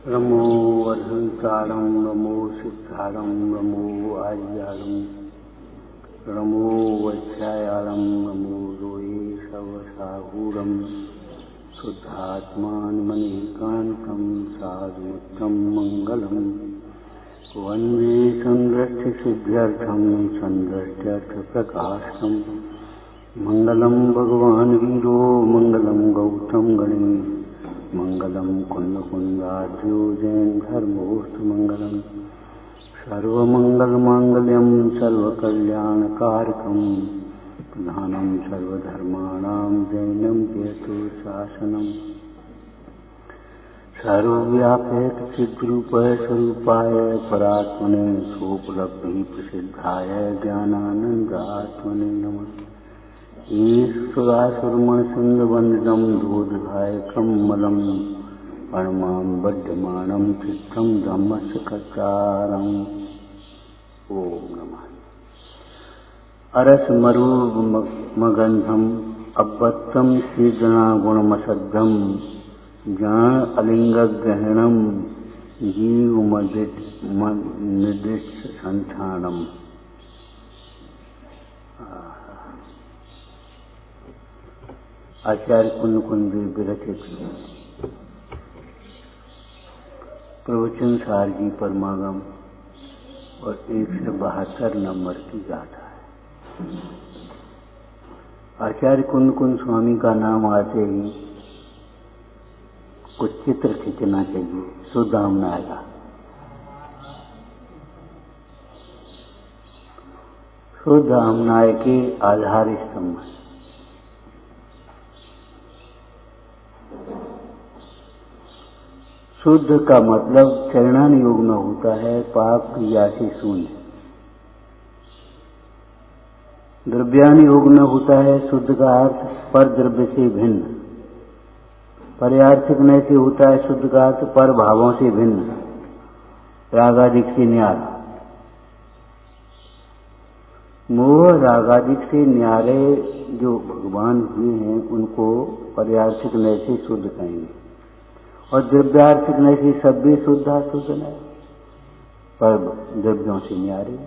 नमो अरहंतारं नमो सिद्धारं नमो आर्यारं नमो वैश्यायारं नमो रोये सवसाहूरं शुद्धात्मानमनीकान्तं साधुमुत्तम मंगलम वन्दे संदृष्टिसिद्ध्यर्थं संदृष्ट्यर्थप्रकाशम् मंगलम भगवान् वीरो मंगलम गौतम गणेश मंगलम कुंदकुंदाद्यो जैन धर्मोऽस्तु मंगलम सर्वमंगलमांगल्यं सर्वकल्याणकारकं प्रधानं सर्वधर्माणां जैनं केतु शासनम् सर्वव्यापक सिद्धरूपाय स्वरूपाय परात्मने सोपलब्धि प्रसिद्धाय ज्ञानानंदात्मने नमः। ईश्वरासुरमणसिंहवंदितं दूधधायकं मलं परमां बध्यमानं चित्तं धम्मस्य कर्तारम्। ओम नमः। अरसमरूपमगन्धम् अब्बत्तं श्रीगणागुणमसद्धं ज्ञान अलिंगग्रहणं जीवमदिष्ट संस्थानम्। आचार्य कुंद विरचित प्रवचन सार जी परमागम और 172 नंबर की गाथा है। आचार्य कुंद स्वामी का नाम आते ही कुछ चित्र खींचना चाहिए। सुदामनाया सुदामनाय के आधार स्तंभ। शुद्ध का मतलब चरणान योग में होता है पाप क्रिया से शून्य। द्रव्यान योग में होता है शुद्ध का अर्थ पर द्रव्य से भिन्न। पर्यार्थिक नय से होता है शुद्ध का अर्थ पर भावों से भिन्न, रागादिक से न्यारा। मोह रागादिक से न्यारे जो भगवान हुए हैं उनको पर्यार्थिक नय से शुद्ध कहेंगे, और द्रव्यार्थिक नय से सब भी शुद्ध अशुद्ध नय पर द्रव्यों से न्यारे।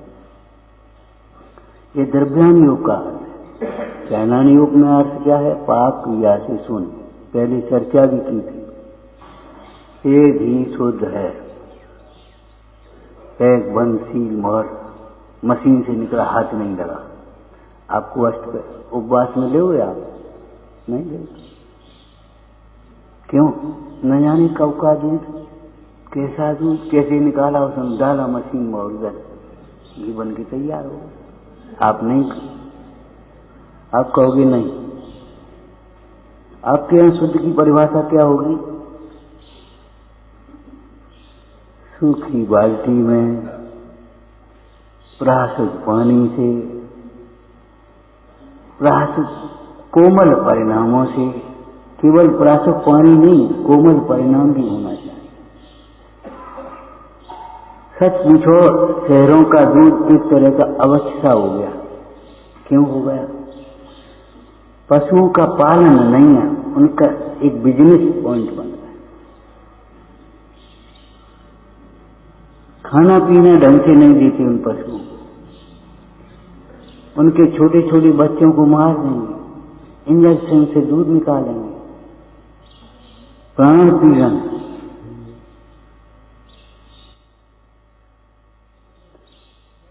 ये द्रव्यान योग का अर्थ है। ज्ञानान योग में अर्थ क्या है? पाप क्रिया से शून्य। पहले चर्चा भी की थी। एक ही शुद्ध है, एक बंशील मोहर मशीन से निकला, हाथ नहीं लगा। आपको उपवास में ले हुए आप नहीं ले, क्यों? न जाने कब का दूध, कैसा दूध, कैसे निकाला, उसने डाला मशीन में और घी बन के तैयार हो। आप नहीं, आप कहोगे नहीं। आपके यहाँ शुद्ध की परिभाषा क्या होगी? सूखी बाल्टी में प्रासुद पानी से, प्रासुद कोमल परिणामों से, केवल प्रासुद पानी नहीं, कोमल परिणाम भी होना चाहिए। सच पूछो, शहरों का दूध एक तरह का अवश्य सा हो गया। क्यों हो गया? पशुओं का पालन नहीं है, उनका एक बिजनेस पॉइंट बन रहा है। खाना पीना ढंग से नहीं देते उन पशुओं को, उनके छोटे छोटे बच्चों को मार देंगे, इंजेक्शन से दूध निकालेंगे, प्राण पीड़न।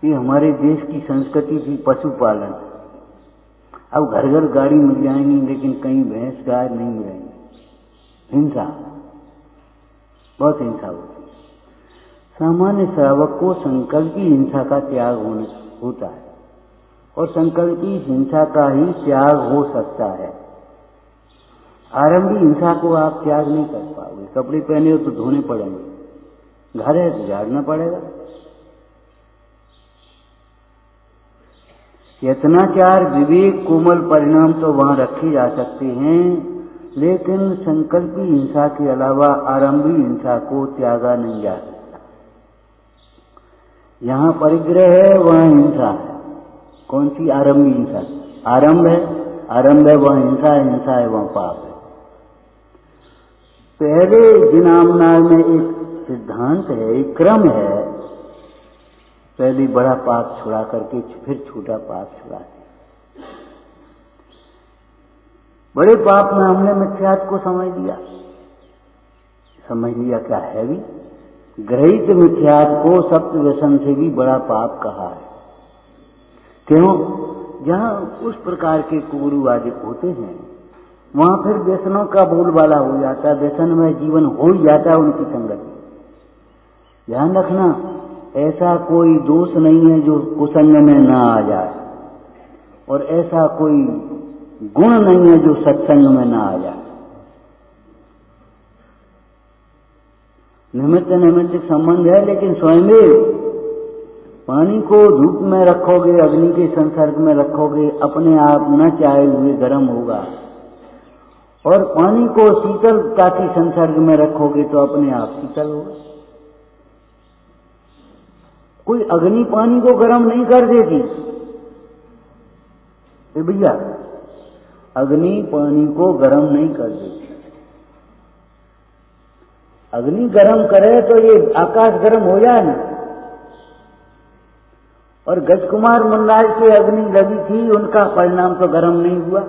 ये हमारे देश की संस्कृति थी पशुपालन। अब घर घर गाड़ी मिल जाएंगी, लेकिन कहीं भैंस गाय नहीं मिलेंगी। हिंसा, बहुत हिंसा होती है। सामान्य श्रावक को संकल्पी हिंसा का त्याग होता है, और संकल्पी हिंसा का ही त्याग हो सकता है। आरंभी हिंसा को आप त्याग नहीं कर पाओगे। कपड़े पहने हो तो धोने पड़ेंगे, घर है तो झाड़ना पड़ेगा। यत्नाचार विवेक कोमल परिणाम तो वहां रखे जा सकते हैं, लेकिन संकल्पी हिंसा के अलावा आरंभी हिंसा को त्यागा नहीं जा सकता। जहां परिग्रह है वहां हिंसा है। कौन सी? आरंभी हिंसा। आरंभ है वहां हिंसा है, हिंसा है वहां पाप है। पहले जिनामनार में एक सिद्धांत है, एक क्रम है। पहले बड़ा पाप छुड़ा करके फिर छोटा पाप छुड़ाते। बड़े पाप में हमने मिथ्यात्व को समझ लिया क्या है भी। ग्रहित मिथ्यात्व को सप्त व्यसन से भी बड़ा पाप कहा है। क्यों? जहां उस प्रकार के कुगुरु आदि होते हैं वहां फिर व्यसनों का बोलबाला हो जाता है, व्यसन में जीवन हो ही जाता है उनकी संगति। ध्यान रखना, ऐसा कोई दोष नहीं है जो कुसंग में ना आ जाए, और ऐसा कोई गुण नहीं है जो सत्संग में ना आ जाए। निमित्त नैमित्तिक संबंध है, लेकिन स्वयं पानी को धूप में रखोगे, अग्नि के संसर्ग में रखोगे, अपने आप न चाहे हुए गर्म होगा, और पानी को शीतलता के संसर्ग में रखोगे तो अपने आप शीतल होगा। कोई अग्नि पानी को गर्म नहीं कर देती भैया, अग्नि पानी को गर्म नहीं कर देती। अग्नि गर्म करे तो ये आकाश गर्म हो जाए ना। और गजकुमार मुंडाज की अग्नि लगी थी, उनका परिणाम तो गर्म नहीं हुआ।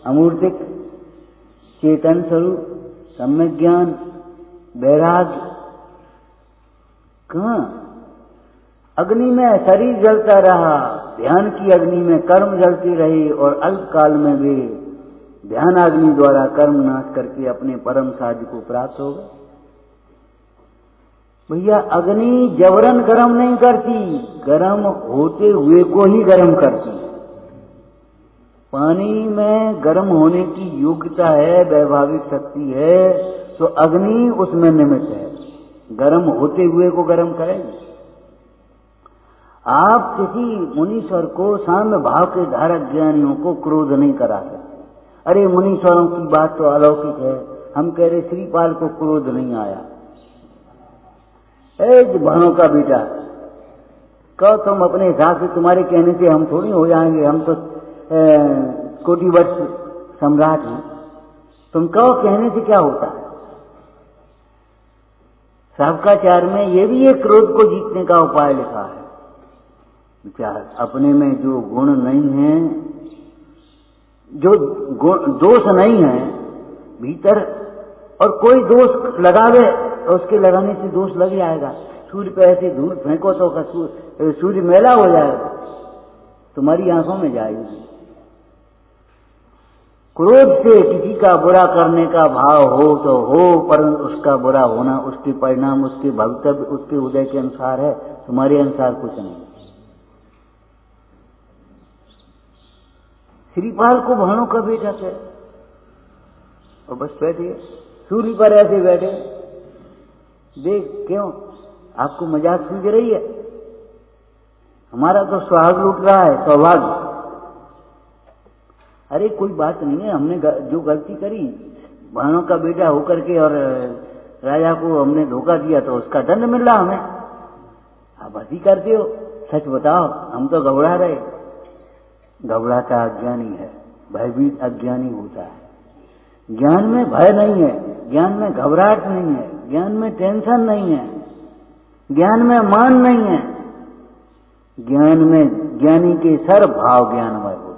अमूर्तिक चेतन स्वरूप, सम्यक ज्ञान, वैराग्य, कहां? अग्नि में शरीर जलता रहा, ध्यान की अग्नि में कर्म जलती रही, और अल्प काल में वे ध्यान अग्नि द्वारा कर्म नाश करके अपने परम साध्य को प्राप्त हो गए। भैया अग्नि जबरन गर्म नहीं करती, गर्म होते हुए को ही गर्म करती। पानी में गर्म होने की योग्यता है, वैभाविक शक्ति है, तो अग्नि उसमें निमित्त है, गर्म होते हुए को गर्म करेगी। आप किसी मुनीश्वर को, साम्य भाव के धारक ज्ञानियों को क्रोध नहीं करा सकते। अरे मुनीश्वरों की बात तो अलौकिक है, हम कह रहे श्रीपाल को क्रोध नहीं आया। भानों का बेटा, कहो तुम अपने हिसाब से, तुम्हारे कहने से हम थोड़ी हो जाएंगे, हम तो कोटि वर्ष सम्राट हैं, तुम कहो कहने से क्या होता है। शावकाचार्य में ये भी एक क्रोध को जीतने का उपाय लिखा है। विचार, अपने में जो गुण नहीं है, जो दोष नहीं है भीतर, और कोई दोष लगावे तो उसके लगाने से दोष लग जाएगा। सूर्य पे ऐसे धूल फेंको तो सूर्य मैला हो जाएगा, तुम्हारी आंखों में जाएगी। क्रोध से किसी का बुरा करने का भाव हो तो हो, परंतु उसका बुरा होना, उसके परिणाम, उसके भवितव्य, उसके उदय के अनुसार है, तुम्हारे अनुसार कुछ नहीं। श्रीपाल को भानों का बेटा थे, और बस बैठे सूर्य पर ऐसे बैठे, देख क्यों आपको मजाक सूझ रही है? हमारा तो सुहाग लूट रहा है, सौभाग्य। अरे कोई बात नहीं है, हमने जो गलती करी, भानों का बेटा होकर के और राजा को हमने धोखा दिया तो उसका दंड मिल रहा हमें। आप हंसी करते हो, सच बताओ, हम तो घबरा रहे। घबराता अज्ञानी है, भयभीत अज्ञानी होता है। ज्ञान में भय नहीं है, ज्ञान में घबराहट नहीं है, ज्ञान में टेंशन नहीं है, ज्ञान में मान नहीं है, ज्ञान में ज्ञानी के सर भाव ज्ञानमय होते।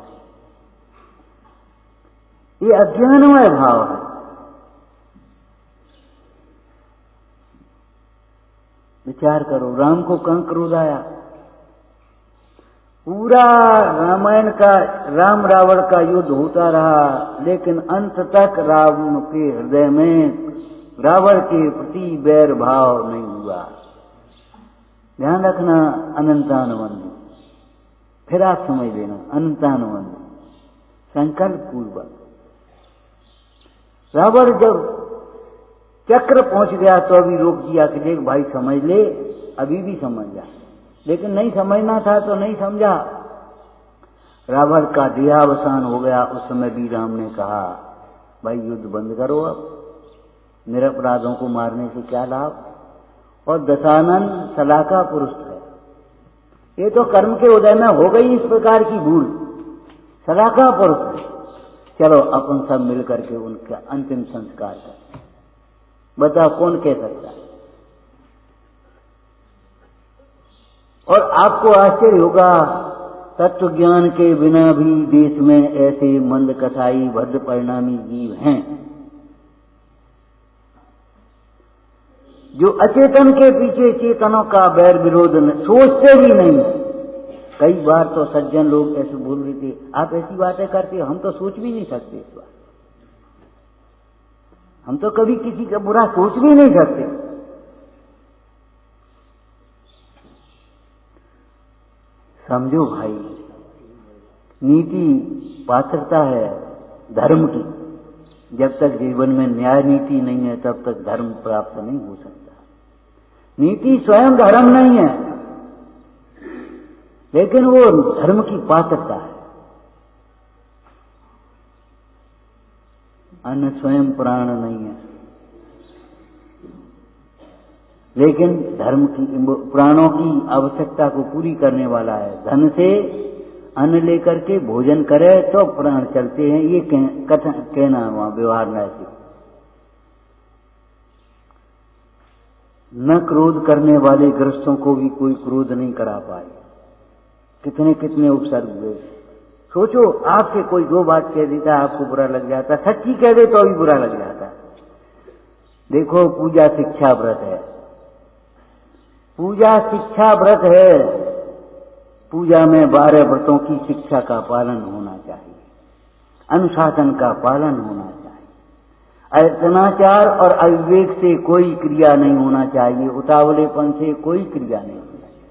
ये अज्ञानमय भाव है। विचार करो, राम को कहां क्रोध आया? पूरा रामायण का राम रावण का युद्ध होता रहा, लेकिन अंत तक राम के हृदय में रावण के प्रति बैर भाव नहीं हुआ। ध्यान रखना, अनंतानुबंध। फिर आप समझ लेना, अनंतानुबंध, संकल्प पूर्वक। रावण जब चक्र पहुंच गया तो अभी रोक दिया कि देख भाई समझ ले, अभी भी समझ जा, लेकिन नहीं समझना था तो नहीं समझा। रावण का देहावसान हो गया। उस समय भी राम ने कहा भाई युद्ध बंद करो, अब निरपराधों को मारने से क्या लाभ। और दशानन सलाका पुरुष है, ये तो कर्म के उदय में हो गई इस प्रकार की भूल, सलाका पुरुष है। चलो अपन सब मिल करके उनका अंतिम संस्कार करें। बता कौन कह सकता है? और आपको आश्चर्य होगा, तत्व ज्ञान के बिना भी देश में ऐसे मंद कसाई भद्र परिणामी जीव हैं जो अचेतन के पीछे चेतनों का बैर विरोध सोचते भी नहीं। कई बार तो सज्जन लोग ऐसे बोल रहे थे, आप ऐसी बातें करते हो, हम तो सोच भी नहीं सकते इस बात, हम तो कभी किसी का बुरा सोच भी नहीं सकते। समझो भाई, नीति पात्रता है धर्म की। जब तक जीवन में न्याय नीति नहीं है तब तक धर्म प्राप्त नहीं हो सकता। नीति स्वयं धर्म नहीं है, लेकिन वो धर्म की पात्रता है। अन्न स्वयं प्राण नहीं है, लेकिन धर्म की प्राणों की आवश्यकता को पूरी करने वाला है। धन से अन्न लेकर के भोजन करे तो प्राण चलते हैं, ये कहना वहां व्यवहार नैतिक। न क्रोध करने वाले ग्रस्तों को भी कोई क्रोध नहीं करा पाए। कितने कितने उपसर्ग हुए। सोचो, आपसे कोई दो बात कह देता आपको बुरा लग जाता, सच्ची कह दे तो भी बुरा लग जाता। देखो, पूजा शिक्षा व्रत है, पूजा शिक्षा व्रत है। पूजा में 12 व्रतों की शिक्षा का पालन होना चाहिए, अनुशासन का पालन होना चाहिए, अयतनाचार और अविवेक से कोई क्रिया नहीं होना चाहिए, उतावलेपन से कोई क्रिया नहीं होना चाहिए।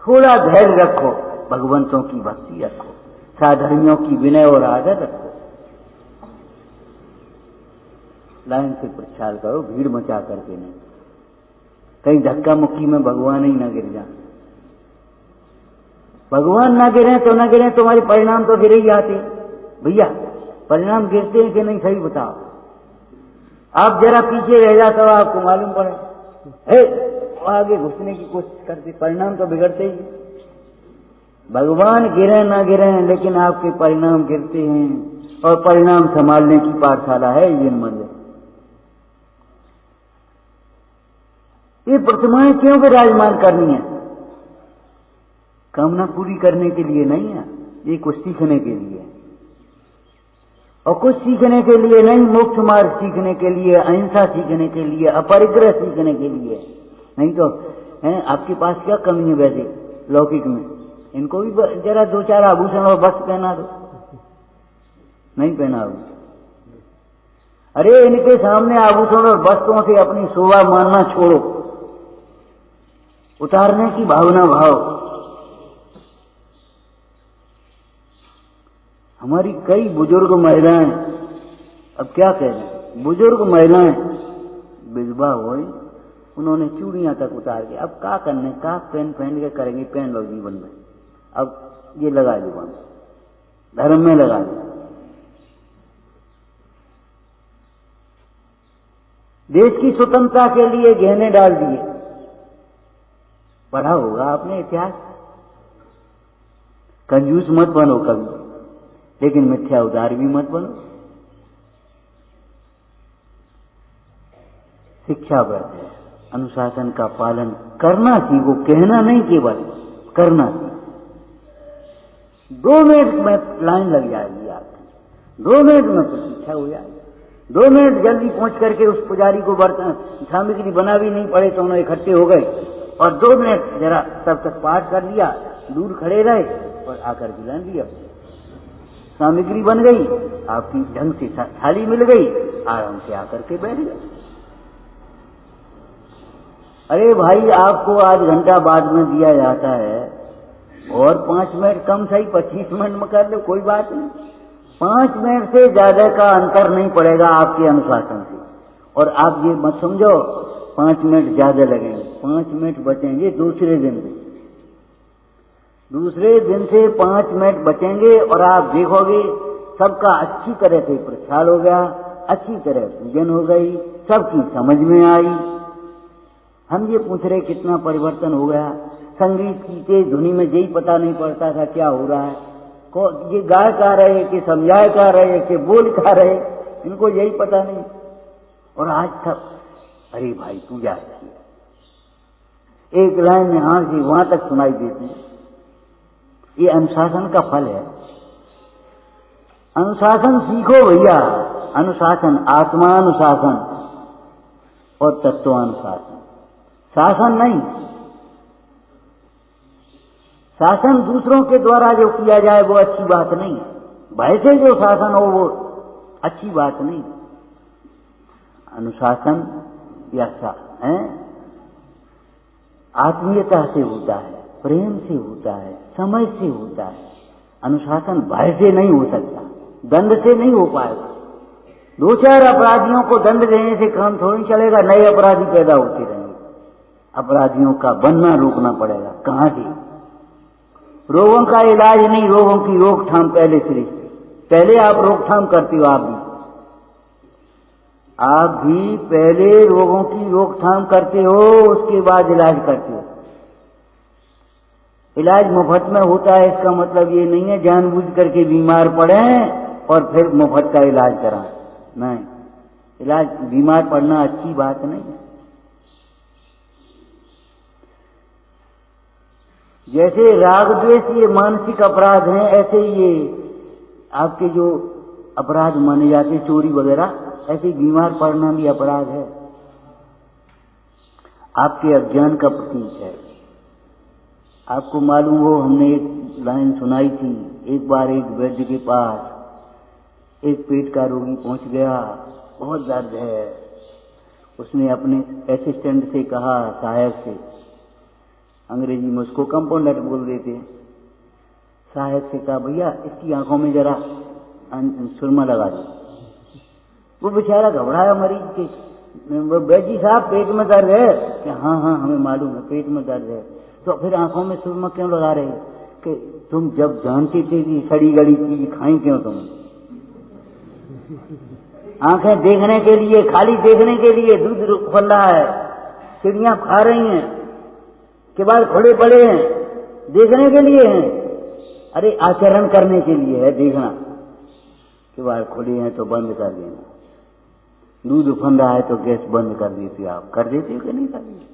थोड़ा धैर्य रखो, भगवंतों की भक्ति रखो, साधर्मियों की विनय और आदर रखो। लाइन से प्रचार करो, भीड़ मचा करके नहीं। कहीं धक्का मुक्की में भगवान ही न गिर जाए। भगवान ना गिरे तो न गिरे, तुम्हारे परिणाम तो गिरे ही आते। भैया, परिणाम गिरते हैं कि नहीं, सही बताओ। आप जरा पीछे रह जाते तो आपको मालूम पड़े, आगे घुसने की कोशिश करते, परिणाम तो बिगड़ते ही। भगवान गिरे ना गिरे, लेकिन आपके परिणाम गिरते हैं, और परिणाम संभालने की पाठशाला है ये मंदिर। ये प्रतिमाएं क्यों विराजमान करनी है? कामना पूरी करने के लिए नहीं है, ये कुछ सीखने के लिए, और कुछ सीखने के लिए नहीं, मोक्ष मार्ग सीखने के लिए, अहिंसा सीखने के लिए, अपरिग्रह सीखने के लिए। नहीं तो है, आपके पास क्या कमी है वैसे लौकिक में? इनको भी जरा 2-4 आभूषण और वस्त्र पहना दो। नहीं पहना दो। अरे, इनके सामने आभूषण और वस्त्रों से अपनी शोभा मानना छोड़ो, उतारने की भावना भाव। हमारी कई बुजुर्ग महिलाएं, अब क्या कह रहे, बुजुर्ग महिलाएं विधवा हुई, उन्होंने चूड़ियां तक उतार के, अब क्या करने, का पहन के करेंगे, पहन लो जीवन में, अब ये लगा जीवन धर्म में लगा दो। देश की स्वतंत्रता के लिए गहने डाल दिए। पढ़ा होगा आपने इतिहास। कंजूस मत बनो कभी, लेकिन मिथ्या उदार भी मत बनो। शिक्षा व्रत है, अनुशासन का पालन करना सीखो, कहना नहीं, केवल करना सीखो। 2 मिनट में लाइन लग जाएगी आपकी, 2 मिनट में प्रतीक्षा हो जाएगी। 2 मिनट जल्दी पहुंच करके उस पुजारी को बर्तन सामग्री बना भी नहीं पड़े तो उन्हें इकट्ठे हो गए, और 2 मिनट जरा तब तक पाठ कर लिया, दूर खड़े रहे और आकर गिलान दिया, सामग्री बन गई, आपकी ढंग से थाली मिल गई, आराम से आकर के बैठ गए। अरे भाई, आपको आध घंटा बाद में दिया जाता है, और 5 मिनट कम सही 25 मिनट में कर लो, कोई बात नहीं। 5 मिनट से ज्यादा का अंतर नहीं पड़ेगा आपके अनुशासन से। और आप ये मत समझो 5 मिनट ज्यादा लगेंगे, 5 मिनट बचेंगे दूसरे दिन से। दूसरे दिन से 5 मिनट बचेंगे और आप देखोगे सबका अच्छी तरह से प्रचार हो गया, अच्छी तरह पूजन हो गई, सबकी समझ में आई। हम ये पूछ रहे कितना परिवर्तन हो गया। संगीत की तेज धुनी में यही पता नहीं पड़ता था क्या हो रहा है, ये गाय का रहे कि समझाए का रहे कि बोल का रहे, इनको यही पता नहीं। और आज तक अरे भाई पूजा अच्छी है, एक लाइन यहां से वहां तक सुनाई देती है। ये अनुशासन का फल है। अनुशासन सीखो भैया, अनुशासन, आत्मानुशासन और तत्वानुशासन, शासन नहीं। शासन दूसरों के द्वारा जो किया जाए वो अच्छी बात नहीं है, भय से जो शासन हो वो अच्छी बात नहीं। अनुशासन या है आत्मीयता से होता है, प्रेम से होता है, समझ से होता है। अनुशासन भय से नहीं हो सकता, दंड से नहीं हो पाएगा। दो चार अपराधियों को दंड देने से काम थोड़ी चलेगा, नए अपराधी पैदा होते रहेंगे। अपराधियों का बनना रोकना पड़ेगा। कहां से? रोगों का इलाज नहीं, रोगों की रोकथाम पहले से। पहले आप रोकथाम करते हो, आप भी पहले रोगों की रोकथाम करते हो, उसके बाद इलाज करते हो। इलाज मुफ्त में होता है इसका मतलब ये नहीं है जानबूझ करके बीमार पड़े और फिर मुफ्त का इलाज कराएं। नहीं, इलाज, बीमार पड़ना अच्छी बात नहीं है। जैसे राग द्वेष ये मानसिक अपराध हैं, ऐसे ये आपके जो अपराध माने जाते चोरी वगैरह, ऐसे बीमार पड़ना भी अपराध है, आपके अज्ञान का प्रतीक है। आपको मालूम हो, हमने एक लाइन सुनाई थी, एक बार एक वैद्य के पास एक पेट का रोगी पहुंच गया, बहुत दर्द है। उसने अपने असिस्टेंट से कहा, सहायक से, अंग्रेजी में उसको कंपाउंडर बोल देते हैं, सहायक से कहा भैया इसकी आंखों में जरा सुरमा लगा दो। वो बेचारा घबराया मरीज के, वैद्य जी साहब पेट में दर्द है कि हाँ हाँ हमें मालूम है पेट में दर्द है, तो फिर आंखों में सुरमा क्यों लगा रहे कि तुम जब जानती थी कि सड़ी गली चीज खाई क्यों तुम? आंखें देखने के लिए, खाली देखने के लिए, दूध फल रहा है, चिड़ियां खा रही हैं, के बाद खुले पड़े हैं, देखने के लिए हैं। अरे आचरण करने के लिए है देखना, के बाद खुले हैं तो बंद कर देना। दूध उफन रहा है तो गैस बंद कर देते, आप कर देते हो कि नहीं कर देते?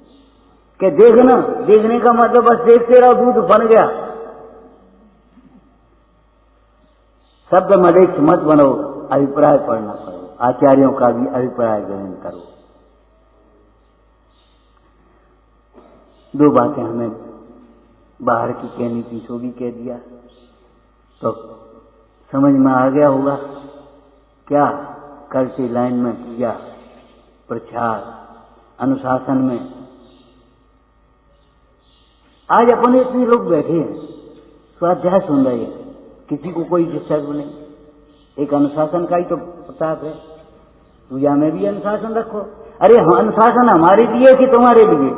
कि देखना, देखने का मतलब बस देखते रहो, दूध उफन गया। शब्द मलेच्छ मत बनो, अभिप्राय पढ़ना करो, आचार्यों का भी अभिप्राय ग्रहण करो। दो बातें हमें बाहर की कहनी थी, सो भी कह दिया, तो समझ में आ गया होगा क्या? कल से लाइन में पूजा, प्रचार, अनुशासन में आज अपने इतने लोग बैठे हैं, स्वाध्याय सुन रहे हैं, किसी को कोई डिस्टर्ब नहीं। एक अनुशासन का ही तो प्रताप है। पूजा में भी अनुशासन रखो। अरे अनुशासन हमारे लिए कि तुम्हारे लिए?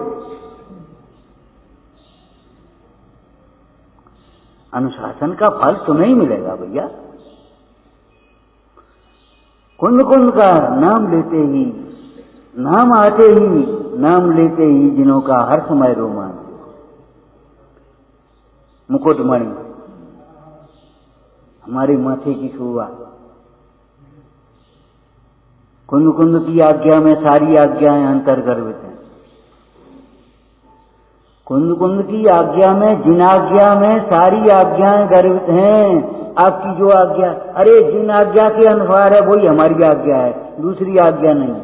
अनुशासन का फल तुम्हें ही मिलेगा भैया। कुंद कुंद का नाम लेते ही, नाम आते ही, नाम लेते ही जिनों का हर समय रोमांच। मुकुटमणि हमारे माथे की शोभा। कुंद कुंद की आज्ञा में सारी आज्ञाएं अंतर्गर्भित हैं। कुंद कुंद की आज्ञा में, जिन आज्ञा में सारी आज्ञाएं गर्भित हैं। आपकी जो आज्ञा, अरे जिन आज्ञा के अनुसार है वही हमारी आज्ञा है, दूसरी आज्ञा नहीं।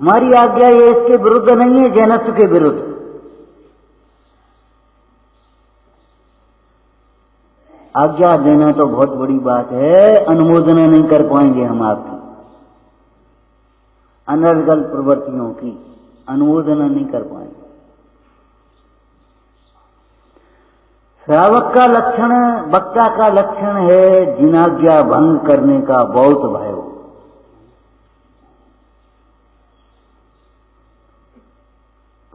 हमारी आज्ञा ये इसके विरुद्ध नहीं है, जैनत्व के विरुद्ध। आज्ञा देना तो बहुत बड़ी बात है, अनुमोदना नहीं कर पाएंगे हम आपकी, अनर्गल प्रवृत्तियों की अनुमोदना नहीं कर पाएंगे। श्रावक का लक्षण, वक्ता का लक्षण है जिनाज्ञा भंग करने का बहुत भय हो।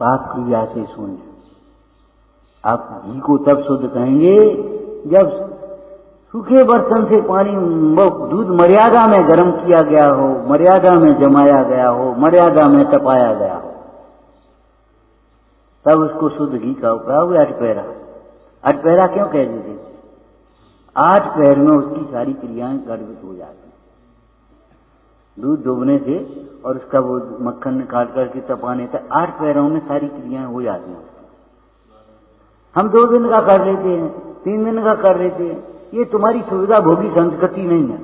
पाप क्रिया से शून्य। आप घी को तब शुद्ध कहेंगे जब सूखे बर्तन से पानी, दूध मर्यादा में गर्म किया गया हो, मर्यादा में जमाया गया हो, मर्यादा में तपाया गया हो, तब उसको शुद्ध घी का उपयोग। अठपहरा, अठपहरा क्यों कह देते? 8 पहर में उसकी सारी क्रियाएं गर्भित हो जाती। दूध डूबने से और उसका वो मक्खन काट करके तपाने से 8 पैरों में सारी क्रियाएं हो जाती हैं। हम 2 दिन का कर लेते हैं, 3 दिन का कर लेते हैं। ये तुम्हारी सुविधा भोगी संस्कृति नहीं है,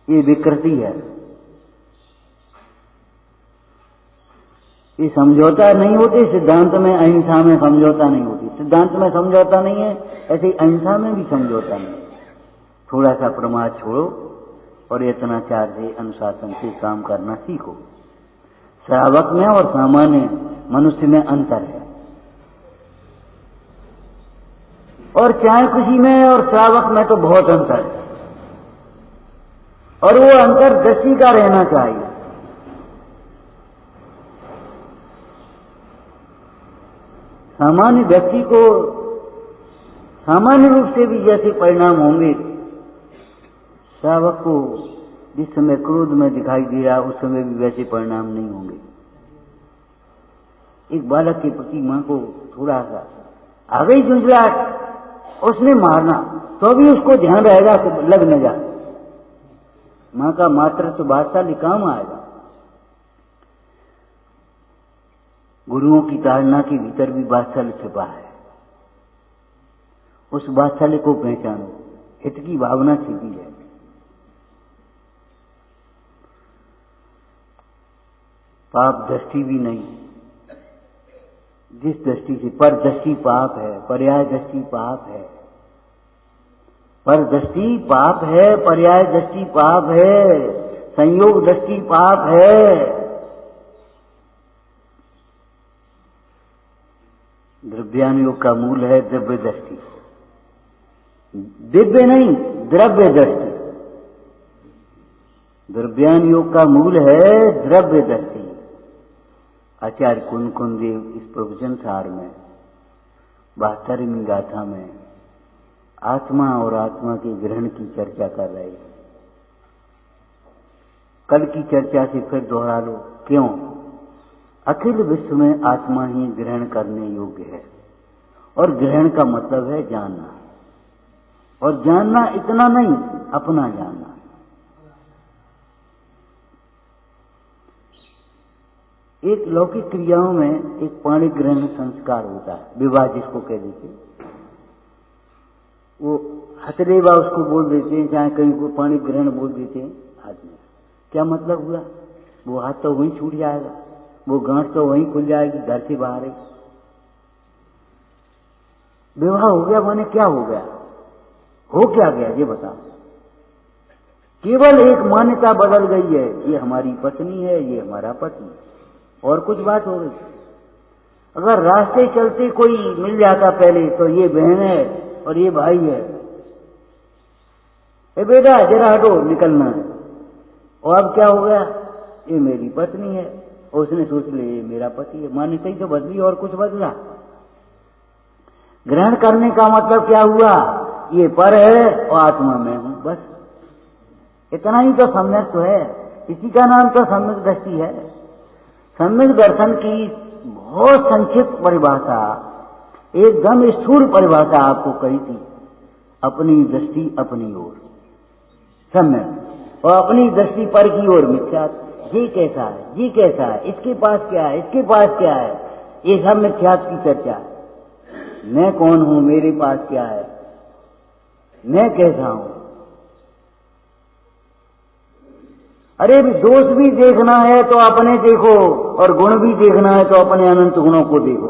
ये विकृति है। ये समझौता नहीं होते सिद्धांत में, अहिंसा में समझौता नहीं होती। सिद्धांत में समझौता नहीं है, ऐसे ही अहिंसा में भी समझौता नहीं। थोड़ा सा प्रमाद छोड़ो और यत्नाचार से, अनुशासन से काम करना सीखो। श्रावक में और सामान्य मनुष्य में अंतर है, और चाहे खुशी में और श्रावक में तो बहुत अंतर है, और वो अंतर दृष्टि का रहना चाहिए। सामान्य व्यक्ति को सामान्य रूप से भी जैसे परिणाम होंगे, श्रावक को जिस समय क्रोध में दिखाई दे रहा उस समय भी वैसे परिणाम नहीं होंगे। एक बालक के प्रति मां को थोड़ा सा आ गई झुंझलाहट, उसने मारना तो भी उसको ध्यान रहेगा कि लग न जाए। मां का मातृत्व वात्सल्य काम आएगा। गुरुओं की ताड़ना के भीतर भी वात्सल्य छिपा है, उस वात्सल्य को पहचानो। हित की भावना छिपी है। पाप दृष्टि भी नहीं, जिस दृष्टि से पर दृष्टि पाप है, पर्याय दृष्टि पाप है। पर दृष्टि पाप है, पर्याय दृष्टि पाप है, संयोग दृष्टि पाप है। द्रव्यानुयोग का मूल है द्रव्य दृष्टि, दिव्य नहीं द्रव्य दृष्टि। द्रव्यानुयोग का मूल है द्रव्य दृष्टि। आचार्य कुंद देव इस प्रवचन सार में 72वीं गाथा में आत्मा और आत्मा के ग्रहण की चर्चा कर रहे हैं। कल की चर्चा से फिर दोहरा लो। क्यों? अखिल विश्व में आत्मा ही ग्रहण करने योग्य है, और ग्रहण का मतलब है जानना, और जानना इतना नहीं, अपना जानना। एक लौकिक क्रियाओं में एक पाणी ग्रहण संस्कार होता है, विवाह जिसको कह देते, वो हथरेवा उसको बोल देते हैं, चाहे कहीं को पाणी ग्रहण बोल देते हैं आदमी। क्या मतलब हुआ? वो हाथ तो वहीं छूट जाएगा, वो गांठ तो वहीं खुल जाएगी, घर से बाहर ही। विवाह हो गया माने क्या हो गया? हो क्या गया ये बताओ? केवल एक मान्यता बदल गई है, ये हमारी पत्नी है, ये हमारा पति, और कुछ बात हो गई। अगर रास्ते चलते कोई मिल जाता पहले तो ये बहन है और ये भाई है, ए बेटा जरा हटो निकलना है, और अब क्या हो गया? ये मेरी पत्नी है, और उसने सोच लिया ये मेरा पति है। मान्यता ही तो बदली और कुछ बदला। ग्रहण करने का मतलब क्या हुआ? ये पर है और आत्मा में हूं, बस इतना ही तो सम्यक तो है। इसी का नाम तो सम्यक दृष्टि है। सम्यक दर्शन की बहुत संक्षिप्त परिभाषा, एकदम स्थूल परिभाषा आपको कही थी, अपनी दृष्टि अपनी ओर सम्यक, और अपनी दृष्टि पर की ओर मिथ्या। ये कैसा है, ये कैसा है, इसके पास क्या है, इसके पास क्या है, ये सब मिथ्यात्व की चर्चा है। मैं कौन हूं, मेरे पास क्या है, मैं कैसा हूं? अरे दोष भी देखना है तो अपने देखो, और गुण भी देखना है तो अपने अनंत गुणों को देखो।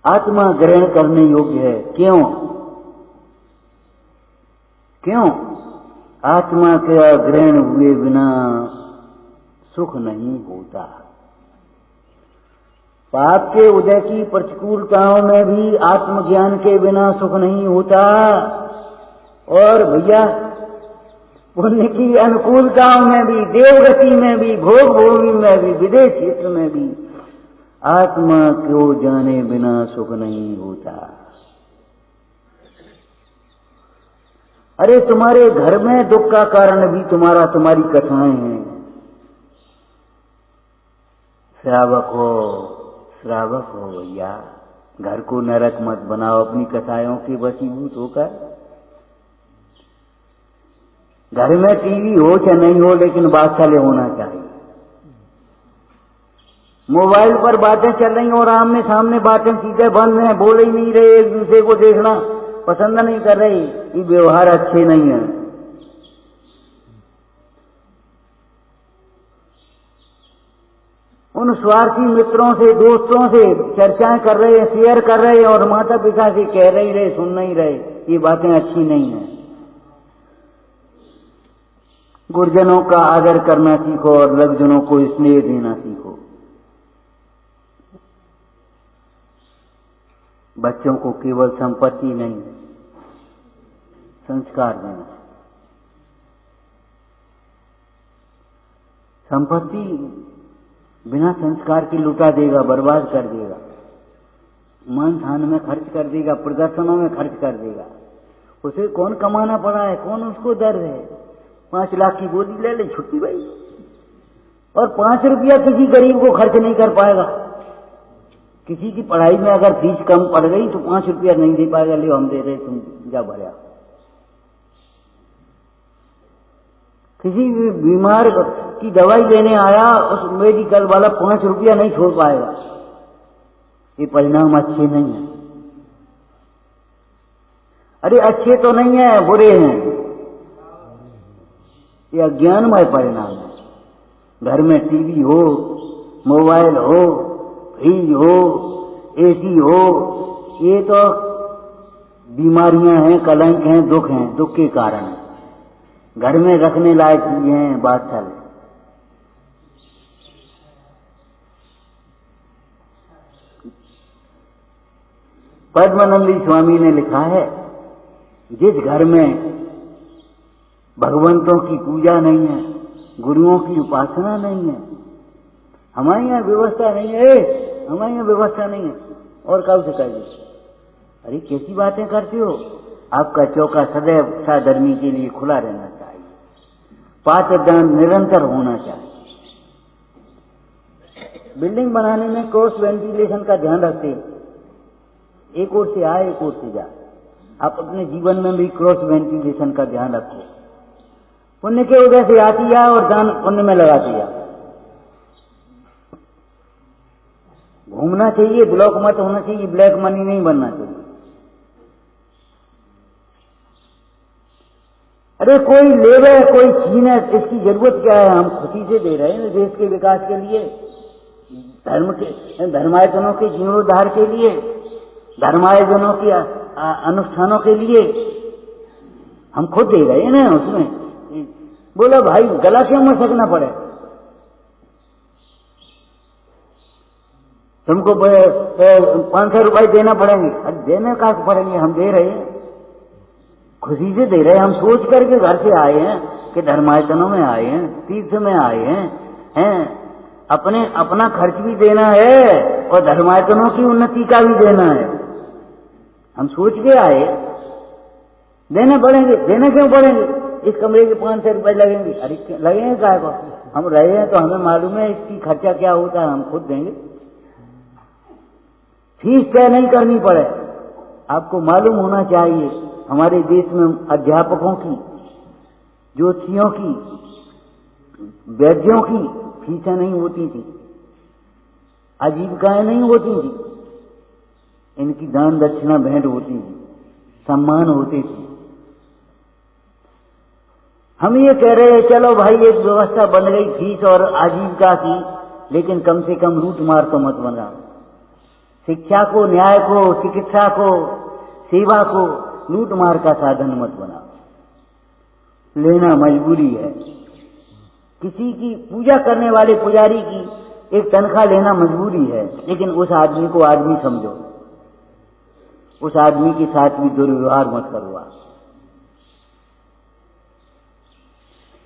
आत्मा ग्रहण करने योग्य है। क्यों? क्यों? आत्मा का ग्रहण हुए बिना सुख नहीं होता। पाप के उदय की प्रतिकूलताओं में भी आत्मज्ञान के बिना सुख नहीं होता, और भैया पुण्य की अनुकूलताओं में भी, देवगति में भी, भोग भूमि में भी, विदेश क्षेत्र में भी आत्मा को जाने बिना सुख नहीं होता। अरे तुम्हारे घर में दुख का कारण भी तुम्हारी कथाएं हैं। श्रावक हो भैया, घर को नरक मत बनाओ अपनी कथाओं के वशीभूत होकर। घर में टीवी हो चाहे नहीं हो, लेकिन वात्सल्य होना चाहिए। मोबाइल पर बातें चल रही और आमने सामने बातें सीधे बंद हैं, बोल ही नहीं रहे, एक दूसरे को देखना पसंद नहीं कर रहे, ये व्यवहार अच्छे नहीं है। उन स्वार्थी मित्रों से, दोस्तों से चर्चाएं कर रहे हैं, शेयर कर रहे हैं, और माता पिता से कह नहीं रहे, सुन नहीं रहे, ये बातें अच्छी नहीं है। गुरुजनों का आदर करना सीखो और लग्जनों को स्नेह देना सीखो। बच्चों को केवल संपत्ति नहीं, संस्कार देना। संपत्ति बिना संस्कार की लुटा देगा, बर्बाद कर देगा, मान थान में खर्च कर देगा, प्रदर्शनों में खर्च कर देगा। उसे कौन कमाना पड़ा है, कौन उसको दर्द है। 5 लाख की गोली ले ले, छुट्टी भाई, और 5 रुपया किसी गरीब को खर्च नहीं कर पाएगा। किसी की पढ़ाई में अगर फीस कम पड़ गई तो 5 रुपया नहीं दे पाएगा, ले हम दे रहे, तुम जा भरा। किसी भी बीमार की दवाई लेने आया, उस मेडिकल वाला 5 रुपया नहीं छोड़ पाएगा। ये परिणाम अच्छे नहीं है। अरे अच्छे तो नहीं है, बुरे हैं। ये अज्ञानमय परिणाम है। घर में टीवी हो, मोबाइल हो, फ्रिज हो, एसी हो, ये तो बीमारियां हैं, कलंक हैं, दुख हैं, दुख के कारण है। घर में रखने लायक चीजें हैं, बात चल। पद्मानंदी स्वामी ने लिखा है, जिस घर में भगवंतों की पूजा नहीं है, गुरुओं की उपासना नहीं है, हमारे यहाँ व्यवस्था नहीं है, हमारे यहाँ व्यवस्था नहीं है, और कब से कहिए। अरे कैसी बातें करते हो। आपका चौका सदैव साधर्मी के लिए खुला रहना चाहिए, पात्रदान निरंतर होना चाहिए। बिल्डिंग बनाने में क्रॉस वेंटिलेशन का ध्यान रखते हैं, एक ओर से आए, एक ओर से जाए। आप अपने जीवन में भी क्रॉस वेंटिलेशन का ध्यान रखो। पुण्य के उदय से आती जा और दान पुण्य में लगाती जा। घूमना चाहिए, ब्लॉक मत होना चाहिए, ब्लैक मनी नहीं बनना चाहिए। अरे कोई ले रहे, कोई छीने, इसकी जरूरत क्या है। हम खुशी से दे रहे हैं देश के विकास के लिए, धर्मायतनों के जीर्णोद्धार के लिए, धर्मायतनों के अनुष्ठानों के लिए हम खुद दे रहे हैं ना। उसमें बोला भाई गला क्यों मसकना पड़े। तुमको 500 रुपए देना पड़ेंगे। अरे देने का पड़ेंगे, हम दे रहे हैं, खुशी से दे रहे हैं। हम सोच करके घर से आए हैं कि धर्मायतनों में आए हैं, तीर्थ में आए हैं, अपना खर्च भी देना है और धर्मायतनों की उन्नति का भी देना है। हम सोच के आए, देने पड़ेंगे। देने क्यों पड़ेंगे। इस कमरे के 500 रुपए लगेंगे। अरे लगेंगे काय को, हम रहे हैं तो हमें मालूम है इसकी खर्चा क्या होता है, हम खुद देंगे। फीस तय नहीं करनी पड़े। आपको मालूम होना चाहिए, हमारे देश में अध्यापकों की, ज्योतिषियों की, वैद्यों की फीसें नहीं होती थी, आजीविकाएं नहीं होती थी। इनकी दान दक्षिणा भेंट होती थी, सम्मान होते थे। हम ये कह रहे हैं चलो भाई एक व्यवस्था बन गई फीस और आजीविका की, लेकिन कम से कम लूट मार तो मत बनाओ। शिक्षा को, न्याय को, चिकित्सा को, सेवा को लूट मार का साधन मत बनाओ। लेना मजबूरी है। किसी की पूजा करने वाले पुजारी की एक तनख्वाह लेना मजबूरी है, लेकिन उस आदमी को आदमी समझो, उस आदमी के साथ भी दुर्व्यवहार मत करो।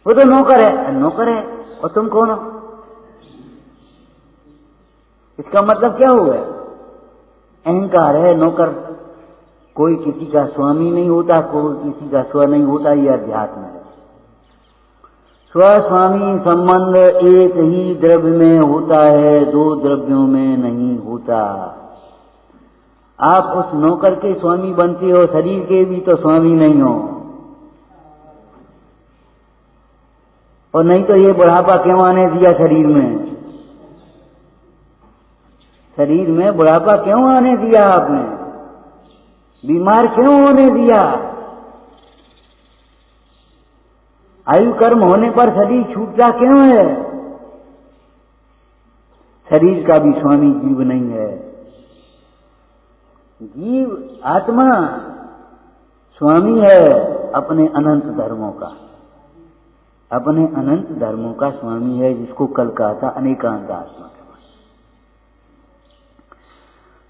वो तो नौकर है और तुम कौन हो। इसका मतलब क्या हुआ। अहंकार है। नौकर कोई किसी का स्वामी नहीं होता, कोई किसी का स्व नहीं होता। ये अध्यात्म है। स्वस्वामी संबंध एक ही द्रव्य में होता है, दो द्रव्यों में नहीं होता। आप उस नौकर के स्वामी बनते हो, शरीर के भी तो स्वामी नहीं हो। और नहीं तो ये बुढ़ापा क्यों आने दिया शरीर में? शरीर में बुढ़ापा क्यों आने दिया आपने? बीमार क्यों होने दिया? आयु कर्म होने पर शरीर छूटता क्यों है? शरीर का भी स्वामी जीव नहीं है। जीव आत्मा स्वामी है अपने अनंत धर्मों का, अपने अनंत धर्मों का स्वामी है, जिसको कल कहा था अनेकांत आत्मा।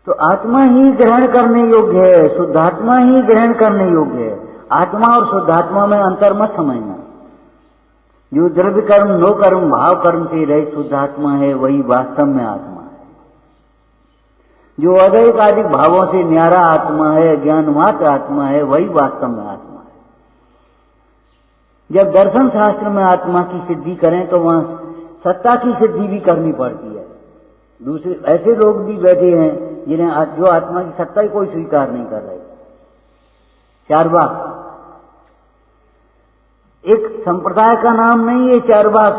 तो आत्मा ही ग्रहण करने योग्य है, शुद्धात्मा ही ग्रहण करने योग्य है। आत्मा और शुद्धात्मा में अंतर मत समझना। जो द्रव्य कर्म, नो कर्म, भाव कर्म से रहित शुद्धात्मा है, वही वास्तव में आत्मा है। जो अदैक आदि भावों से न्यारा आत्मा है, ज्ञानमात्र आत्मा है, वही वास्तव में आत्मा है। जब दर्शन शास्त्र में आत्मा की सिद्धि करें तो वहां सत्ता की सिद्धि भी करनी पड़ती है। दूसरे ऐसे लोग भी बैठे हैं जिन्हें जो आत्मा की सत्ता ही कोई स्वीकार नहीं कर रहे। चारवाक एक संप्रदाय का नाम नहीं है। चारवाक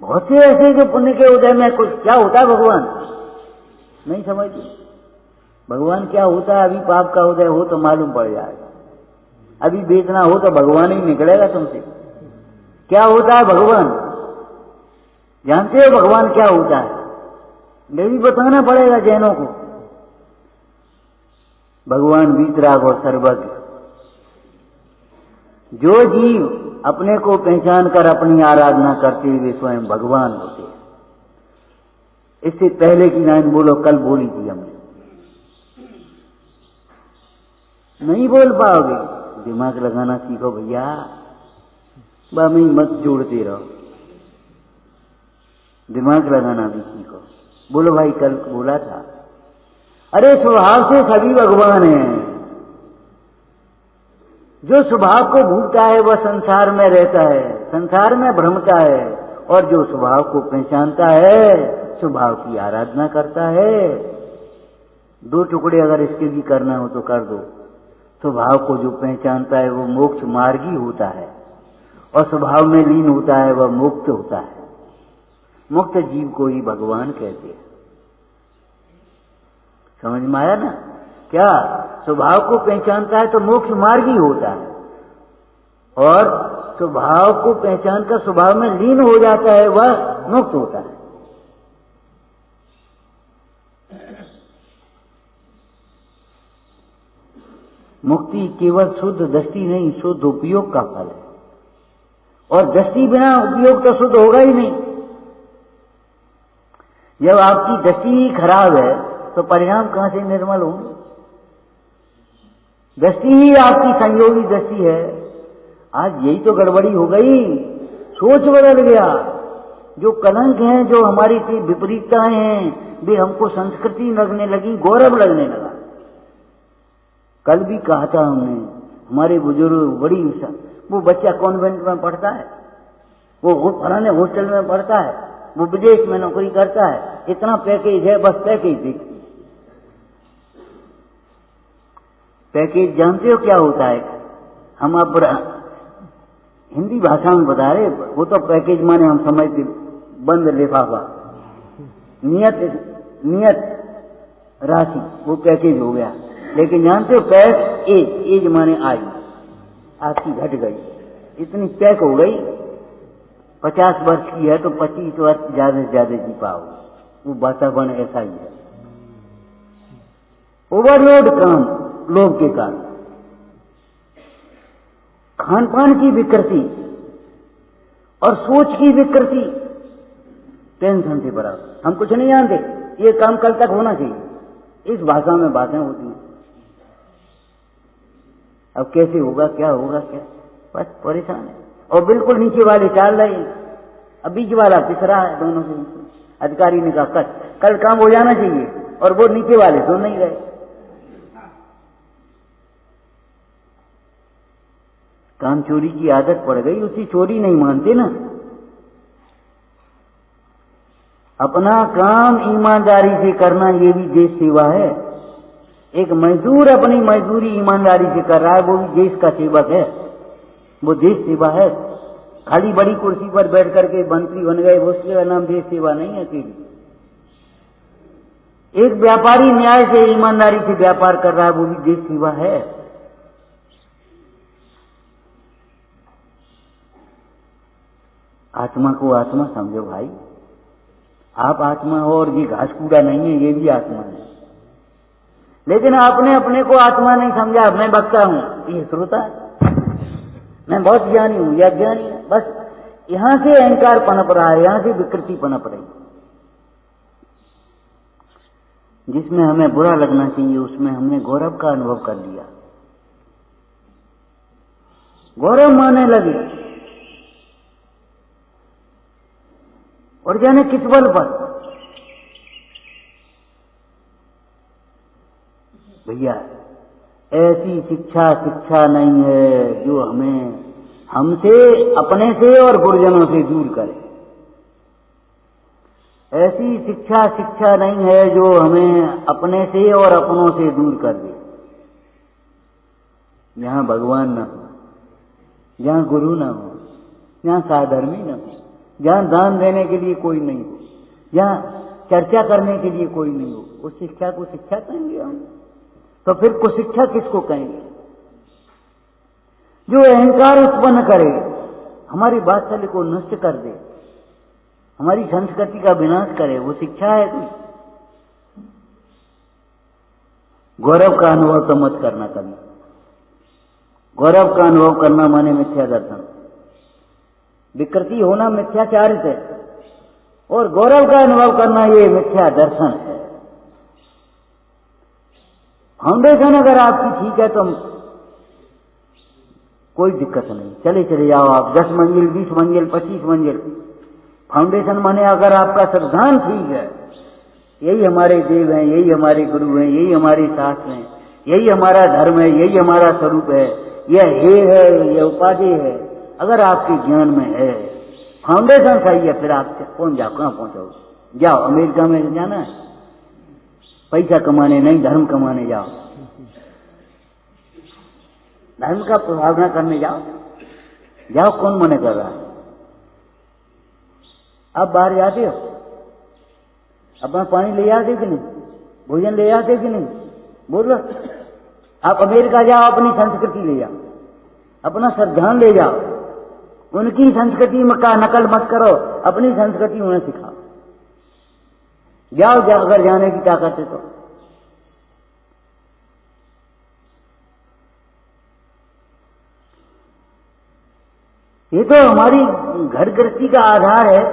बहुत से ऐसे जो पुण्य के उदय में कुछ क्या होता है भगवान नहीं समझते। भगवान क्या होता है? अभी पाप का उदय हो तो मालूम पड़ जाएगा। अभी बेचना हो तो भगवान ही निकलेगा तुमसे। क्या होता है भगवान? जानते हो भगवान क्या होता है? ये भी बताना पड़ेगा जैनों को। भगवान वीतराग और सर्वज्ञ। जो जीव अपने को पहचान कर अपनी आराधना करते हुए स्वयं भगवान होते हैं। इससे पहले की लाइन बोलो, कल बोली थी हमने, नहीं बोल पाओगे। दिमाग लगाना सीखो भैया, बामी मत जोड़ते रहो, दिमाग लगाना भी सीखो। बोलो भाई, कल बोला था। अरे स्वभाव से सभी भगवान हैं। जो स्वभाव को भूलता है वह संसार में रहता है, संसार में भ्रमता है। और जो स्वभाव को पहचानता है, स्वभाव की आराधना करता है। दो टुकड़े अगर इसके भी करना हो तो कर दो। स्वभाव को जो पहचानता है वो मोक्ष मार्गी होता है, और स्वभाव में लीन होता है वह मुक्त होता है। मुक्त जीव को ही भगवान कहते हैं। समझ में आया ना? क्या स्वभाव को पहचानता है तो मोक्ष मार्गी होता है, और स्वभाव को पहचानकर स्वभाव में लीन हो जाता है वह मुक्त होता है। मुक्ति केवल शुद्ध दृष्टि नहीं, शुद्ध उपयोग का फल है। और दृष्टि बिना उपयोग तो शुद्ध होगा ही नहीं। जब आपकी दृष्टि ही खराब है तो परिणाम कहां से निर्मल होंगे? दृष्टि ही आपकी संयोगी दृष्टि है। आज यही तो गड़बड़ी हो गई, सोच बदल गया। जो कलंक हैं, जो हमारी विपरीतताएं हैं, वे हमको संस्कृति लगने लगी, गौरव लगने लगा। कल भी कहा था हमने, हमारे बुजुर्ग बड़ी वो बच्चा कॉन्वेंट में पढ़ता है, वो फलाने हॉस्टल में पढ़ता है, वो विदेश में नौकरी करता है, इतना पैकेज है, बस पैकेज देखिए। पैकेज जानते हो क्या होता है? हम अब हिंदी भाषा में बता रहे, वो तो पैकेज माने हम समझते बंद लिफाफा, नियत राशि, वो पैकेज हो गया। लेकिन जानते हो एज माने आयु आपकी घट गई, इतनी पैक हो गई। 50 वर्ष की है तो 25 वर्ष ज्यादा से ज्यादा जी पाओगे। वो वातावरण ऐसा ही है। ओवरलोड काम, लोभ के कारण, खान पान की विकृति और सोच की विकृति, टेंशन से भरा। हम कुछ नहीं जानते, ये काम कल तक होना चाहिए, इस भाषा में बातें होती हैं। अब कैसे होगा, क्या होगा, क्या, बस परेशान है। और बिल्कुल नीचे वाले चाल रहे हैं, अब बीच वाला पिसरा है दोनों से। अधिकारी ने कहा कल काम हो जाना चाहिए, और वो नीचे वाले सुन नहीं रहे। काम चोरी की आदत पड़ गई, उसी चोरी नहीं मानते ना। अपना काम ईमानदारी से करना ये भी देश सेवा है। एक मजदूर अपनी मजदूरी ईमानदारी से कर रहा है, वो भी देश का सेवक है, वो देश सेवा है। खाली बड़ी कुर्सी पर बैठ करके मंत्री बन गए, उसका नाम देश सेवा नहीं है। अकेली एक व्यापारी न्याय से ईमानदारी से व्यापार कर रहा है, वो भी देश सेवा है। आत्मा को आत्मा समझो भाई, आप आत्मा हो और ये घास कूड़ा नहीं है, ये भी आत्मा है। लेकिन आपने अपने को आत्मा नहीं समझा। मैं वक्ता हूं, ये श्रोता है, मैं बहुत ज्ञानी हूं, यह ज्ञानी है। बस यहां से अहंकार पनप रहा है, यहां से विकृति पनप रही। जिसमें हमें बुरा लगना चाहिए उसमें हमने गौरव का अनुभव कर लिया, गौरव मानने लगे। और जाने किस बल पर भैया, ऐसी शिक्षा नहीं है जो हमें हमसे, अपने से और गुरुजनों से दूर करे। ऐसी शिक्षा नहीं है जो हमें अपने से और अपनों से दूर कर दे। जहां भगवान न हो, जहां गुरु न हो, जहां साधर्मी न हो, जहां दान देने के लिए कोई नहीं हो, जहां चर्चा करने के लिए कोई नहीं हो, उस शिक्षा को शिक्षा कहेंगे हम? तो फिर कुशिक्षा किसको कहेंगे? जो अहंकार उत्पन्न करे, हमारी वात्सल्य को नष्ट कर दे, हमारी संस्कृति का विनाश करे, वो शिक्षा है कोई? गौरव का अनुभव तो मत करना कभी। गौरव का अनुभव करना माने मिथ्या दर्शन। विकृति होना मिथ्याचारित है, और गौरव का अनुभव करना ये मिथ्या दर्शन है। फाउंडेशन अगर आपकी ठीक है तो कोई दिक्कत नहीं, चले चले जाओ आप 10 मंजिल, 20 मंजिल, 25 मंजिल। फाउंडेशन माने अगर आपका सिद्धांत ठीक है, यही हमारे देव हैं, यही हमारे गुरु हैं, यही हमारी शास्त्र हैं, यही हमारा धर्म है, यही हमारा स्वरूप है, यह हे है, यह उपाधि है, अगर आपके ज्ञान में है, फाउंडेशन सही है, फिर आप कौन जाओ, कहां पहुंचोगे? जाओ अमेरिका में जाना है पैसा कमाने, नहीं धर्म कमाने जाओ, धर्म का प्रभावना करने जाओ, जाओ, कौन मना कर रहा है? आप बाहर जाते हो, अपना पानी ले आते कि नहीं, भोजन ले आते कि नहीं? बोलो, आप अमेरिका जाओ, अपनी संस्कृति ले जाओ, अपना संविधान ले जाओ, उनकी संस्कृति में का नकल मत करो, अपनी संस्कृति उन्हें सिखाओ। जाओ अगर जाने की ताकत है तो। ये तो हमारी घर गृहस्थी का आधार है।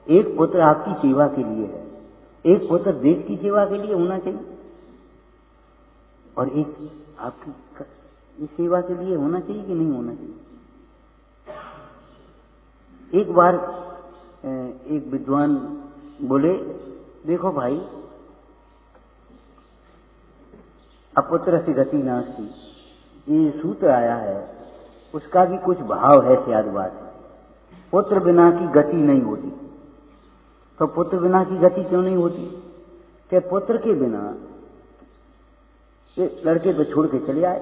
एक पुत्र आपकी सेवा के लिए है, एक पुत्र देश की सेवा के लिए होना चाहिए, और एक आपकी सेवा के लिए होना चाहिए कि नहीं होना चाहिए? एक बार एक विद्वान बोले, देखो भाई, अपुत्र से गति नास्ति, ये सूत्र आया है, उसका भी कुछ भाव है, शायद बात है। पुत्र बिना की गति नहीं होती। तो पुत्र बिना की गति क्यों नहीं होती? कि पुत्र के बिना लड़के पे छोड़ के चले आए,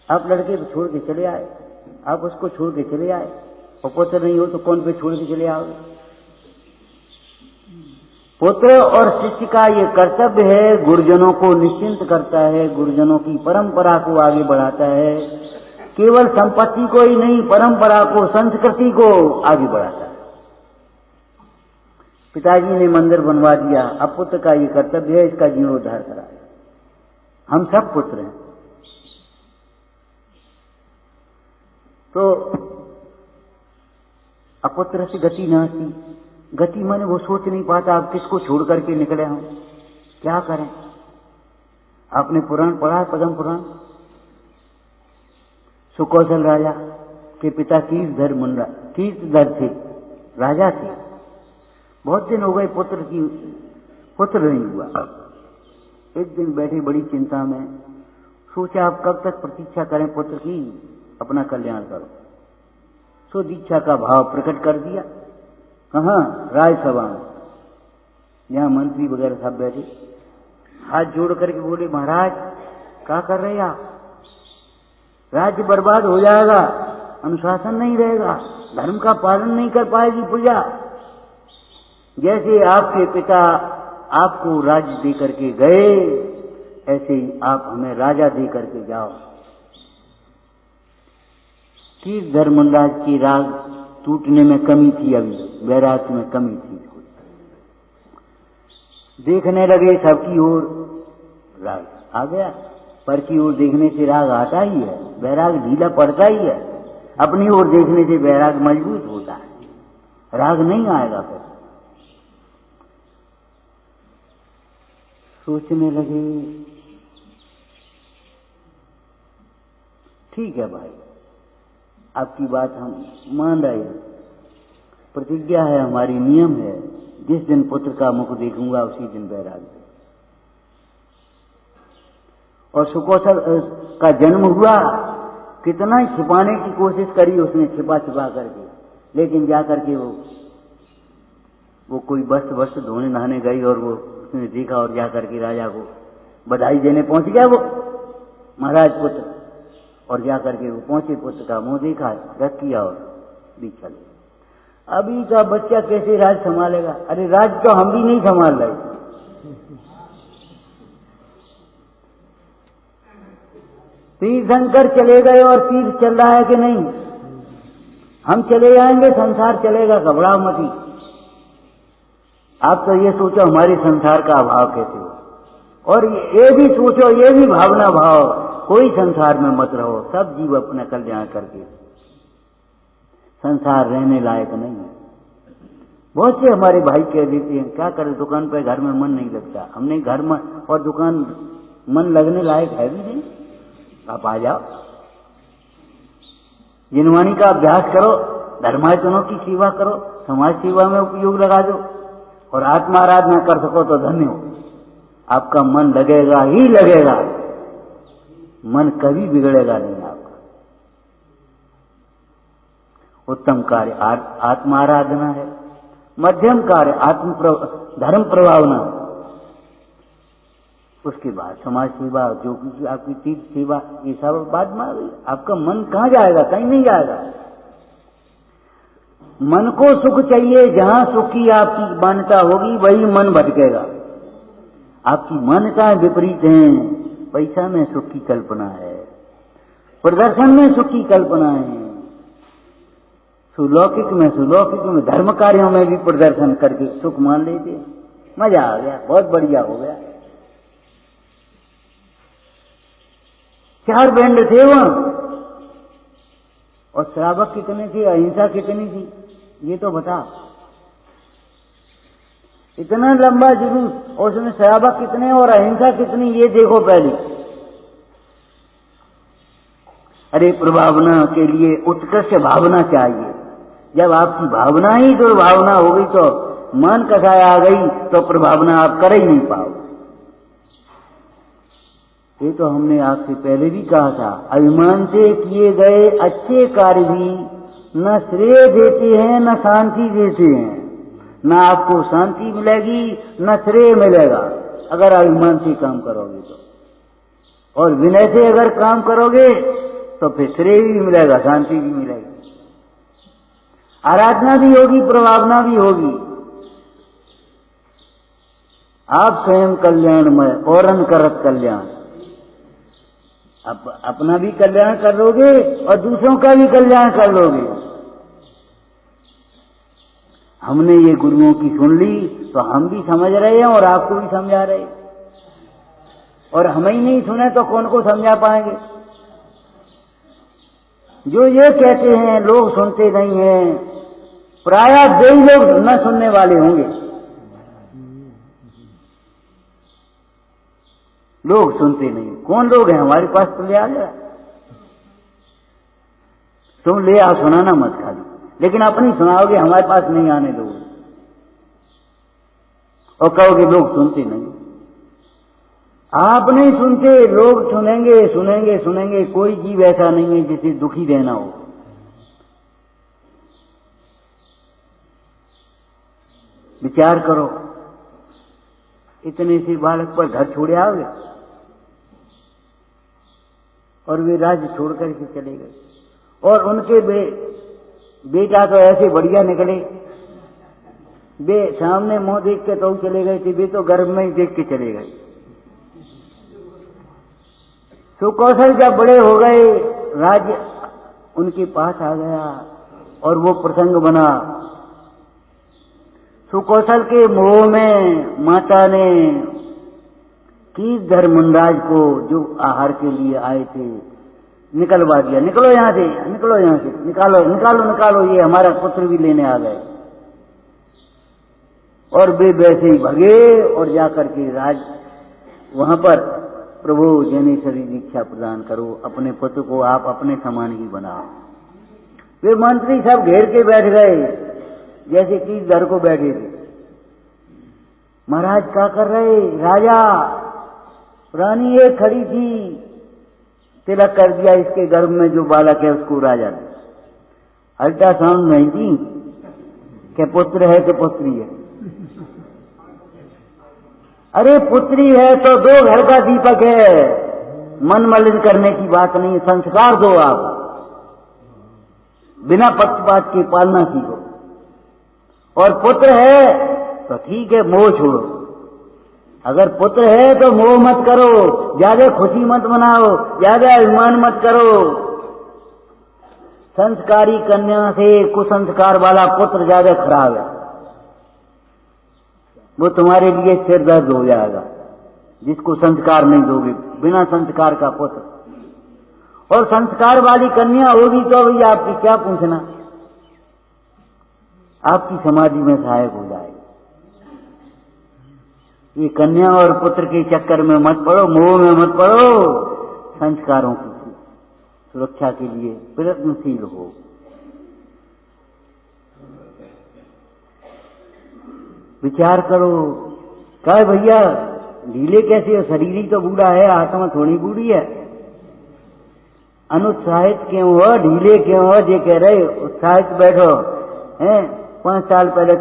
आप लड़के पे छोड़ के चले आए, आप उसको छोड़ के चले आए, और पुत्र नहीं हो तो कौन पे छोड़ के चले आओगे? पुत्र और शिष्य का ये कर्तव्य है, गुरुजनों को निश्चिंत करता है, गुरुजनों की परंपरा को आगे बढ़ाता है, केवल संपत्ति को ही नहीं, परंपरा को, संस्कृति को आगे बढ़ाता है। पिताजी ने मंदिर बनवा दिया, अब पुत्र का ये कर्तव्य है, इसका जीर्णोद्धार करा। हम सब पुत्र हैं। तो अपुत्र से गति नास्ति, गति माने वो सोच नहीं पाता आप किसको छोड़ करके निकले हम, क्या करें? आपने पुराण पढ़ा, पद्म पुराण? सुकौशल राजा के पिता कीर्तिधर थे, राजा थे। बहुत दिन हो गए पुत्र नहीं हुआ। एक दिन बैठे बड़ी चिंता में, सोचा आप कब तक प्रतीक्षा करें पुत्र की, अपना कल्याण करो। सो दीक्षा का भाव प्रकट कर दिया। कहाँ? राजसभा में, जहां मंत्री वगैरह सब बैठे, हाथ जोड़ करके बोले, महाराज क्या कर रहे आप? राज्य बर्बाद हो जाएगा, अनुशासन नहीं रहेगा, धर्म का पालन नहीं कर पाएगी प्रजा। जैसे आपके पिता आपको राज्य दे करके गए, ऐसे ही आप हमें राजा दे करके जाओ। तीर धर्मराज की राग टूटने में कमी थी, अभी वैराग्य में कमी थी। देखने लगे सबकी ओर, राग आ गया। पर की ओर देखने से राग आता ही है, वैराग ढीला पड़ता ही है। अपनी ओर देखने से वैराग मजबूत होता है, राग नहीं आएगा। फिर सोचने लगे, ठीक है भाई, आपकी बात हम मान रहे हैं, प्रतिज्ञा है हमारी, नियम है, जिस दिन पुत्र का मुख देखूंगा उसी दिन वैराग। और सुकौशल का जन्म हुआ, कितना छिपाने की कोशिश करी उसने, छिपा छिपा करके, लेकिन जाकर के वो कोई वस्त्र धोने नहाने गई और वो उसने देखा और जाकर के राजा को बधाई देने पहुंच गया वो महाराज पुत्र। और जाकर के वो पहुंचे, पुत्र का मुंह देखा, रख किया और दीक्षा ली। अभी का बच्चा कैसे राज संभालेगा? अरे राज तो हम भी नहीं संभाल रहे। तीर्थंकर चले गए और तीर्थ चल रहा है कि नहीं? हम चले जाएंगे, संसार चलेगा, घबराओ मती। आप तो ये सोचो हमारे संसार का अभाव कैसे हो, और ये भी सोचो, ये भी भावना भाव, कोई संसार में मत रहो, सब जीव अपना कल्याण करके। संसार रहने लायक नहीं है। बहुत से हमारे भाई कह देते हैं, क्या करें, दुकान पे घर में मन नहीं लगता। हमने घर में और दुकान मन लगने लायक है भी नहीं। आप आ जाओ, जिनवाणी का अभ्यास करो, धर्मायतनों की सेवा करो, समाज सेवा में उपयोग लगा दो, और आत्मा आराधना कर सको तो धन्य हो। आपका मन लगेगा ही लगेगा, मन कभी बिगड़ेगा नहीं आपका। उत्तम कार्य आत्मा आराधना है, मध्यम कार्य धर्म प्रभावना, उसके बाद समाज सेवा, जो कुछ आपकी तीर्थ सेवा, ये सब बाद में आ गई। आपका मन कहाँ जाएगा? कहीं नहीं जाएगा। मन को सुख चाहिए, जहां सुख की आपकी मान्यता होगी वही मन भटकेगा। आपकी मान्यताएं विपरीत हैं। पैसा में सुख की कल्पना है, प्रदर्शन में सुख की कल्पना है, सुलौकिक में धर्म कार्यों में भी प्रदर्शन करके सुख मान लेते। मजा आ गया, बहुत बढ़िया हो गया। 4 बैंड थे वहां, और श्रावक कितने थे, अहिंसा कितनी थी, ये तो बता। इतना लंबा जुलूस, और उसमें श्रावक कितने और अहिंसा कितनी, ये देखो पहले। अरे प्रभावना के लिए उत्कृष्ट भावना चाहिए। जब आपकी भावना ही दुर्भावना हो गई, तो मन कसाय आ गई, तो प्रभावना आप कर ही नहीं पाओ। ये तो हमने आपसे पहले भी कहा था, अभिमान से किए गए अच्छे कार्य भी न श्रेय देते हैं न शांति देते हैं। न आपको शांति मिलेगी न श्रेय मिलेगा अगर अभिमान से काम करोगे तो, और विनय से अगर काम करोगे तो फिर श्रेय भी मिलेगा, शांति भी मिलेगी, आराधना भी होगी, प्रभावना भी होगी। आप स्वयं कल्याणमय औरन करत कल्याण, अपना भी कल्याण कर लोगे और दूसरों का भी कल्याण कर लोगे। हमने ये गुरुओं की सुन ली तो हम भी समझ रहे हैं और आपको भी समझा रहे हैं, और हम ही नहीं सुने तो कौन को समझा पाएंगे। जो ये कहते हैं लोग सुनते नहीं हैं, प्रायः 2 लोग न सुनने वाले होंगे। लोग सुनते नहीं। कौन लोग हैं? हमारे पास तो ले आ जाए, तुम ले आओ, सुनाना मत खाली, लेकिन अपनी सुनाओगे, हमारे पास नहीं आने दोगे और कहोगे लोग सुनते नहीं। आप नहीं सुनते, लोग सुनेंगे सुनेंगे सुनेंगे। कोई जीव ऐसा नहीं है जिसे दुखी रहना हो। विचार करो, इतने से बालक पर घर छोड़े आओगे और वे राज्य छोड़ करके चले गए। और उनके बेटा तो ऐसे बढ़िया निकले, वे सामने मुंह देख के तो चले गए थे, वे तो गर्भ में ही देख के चले गए। सुकौशल जब बड़े हो गए, राज्य उनके पास आ गया और वो प्रसंग बना। सुकौशल के मोह में माता ने कीस धर्मराज को, जो आहार के लिए आए थे, निकलवा दिया। निकलो यहां से, निकलो यहां से, निकालो निकालो निकालो, ये हमारा पुत्र भी लेने आ गए। और वे वैसे ही भगे और जाकर के राज वहां पर, प्रभु जनेश्वरी दीक्षा प्रदान करो, अपने पुत्र को आप अपने समान ही बनाओ। वे मंत्री सब घेर के बैठ गए जैसे कि घर को बैठे थे। महाराज क्या कर रहे? राजा, रानी एक खड़ी थी, तिलक कर दिया इसके गर्भ में जो बालक है उसको राजा ने। अल्ट्रासाउंड नहीं थी कि पुत्र है कि पुत्री है। अरे पुत्री है तो दो, घर का दीपक है, मन मलिन करने की बात नहीं, संस्कार दो आप, बिना पक्षपात के पालना सीखो। और पुत्र है तो ठीक है, मोह छोड़ो। अगर पुत्र है तो मोह मत करो, ज्यादा खुशी मत मनाओ, ज्यादा अभिमान मत करो। संस्कारी कन्या से कुसंस्कार वाला पुत्र ज्यादा खराब है, वो तुम्हारे लिए सिर दर्द हो जाएगा जिसको संस्कार नहीं दोगे, बिना संस्कार का पुत्र। और संस्कार वाली कन्या होगी तो भी आपकी क्या पूछना, आपकी समाधि में सहायक हो जाएगी। ये कन्या और पुत्र के चक्कर में मत पड़ो, मोह में मत पड़ो। संस्कारों की सुरक्षा के लिए प्रयत्नशील हो। विचार करो, क्या भैया ढीले कैसे हो? शरीर ही तो बूढ़ा है, आत्मा थोड़ी बूढ़ी है। अनुत्साहित क्यों हो, ढीले क्यों हो? ये कह रहे उत्साहित बैठो हैं। 5 साल पहले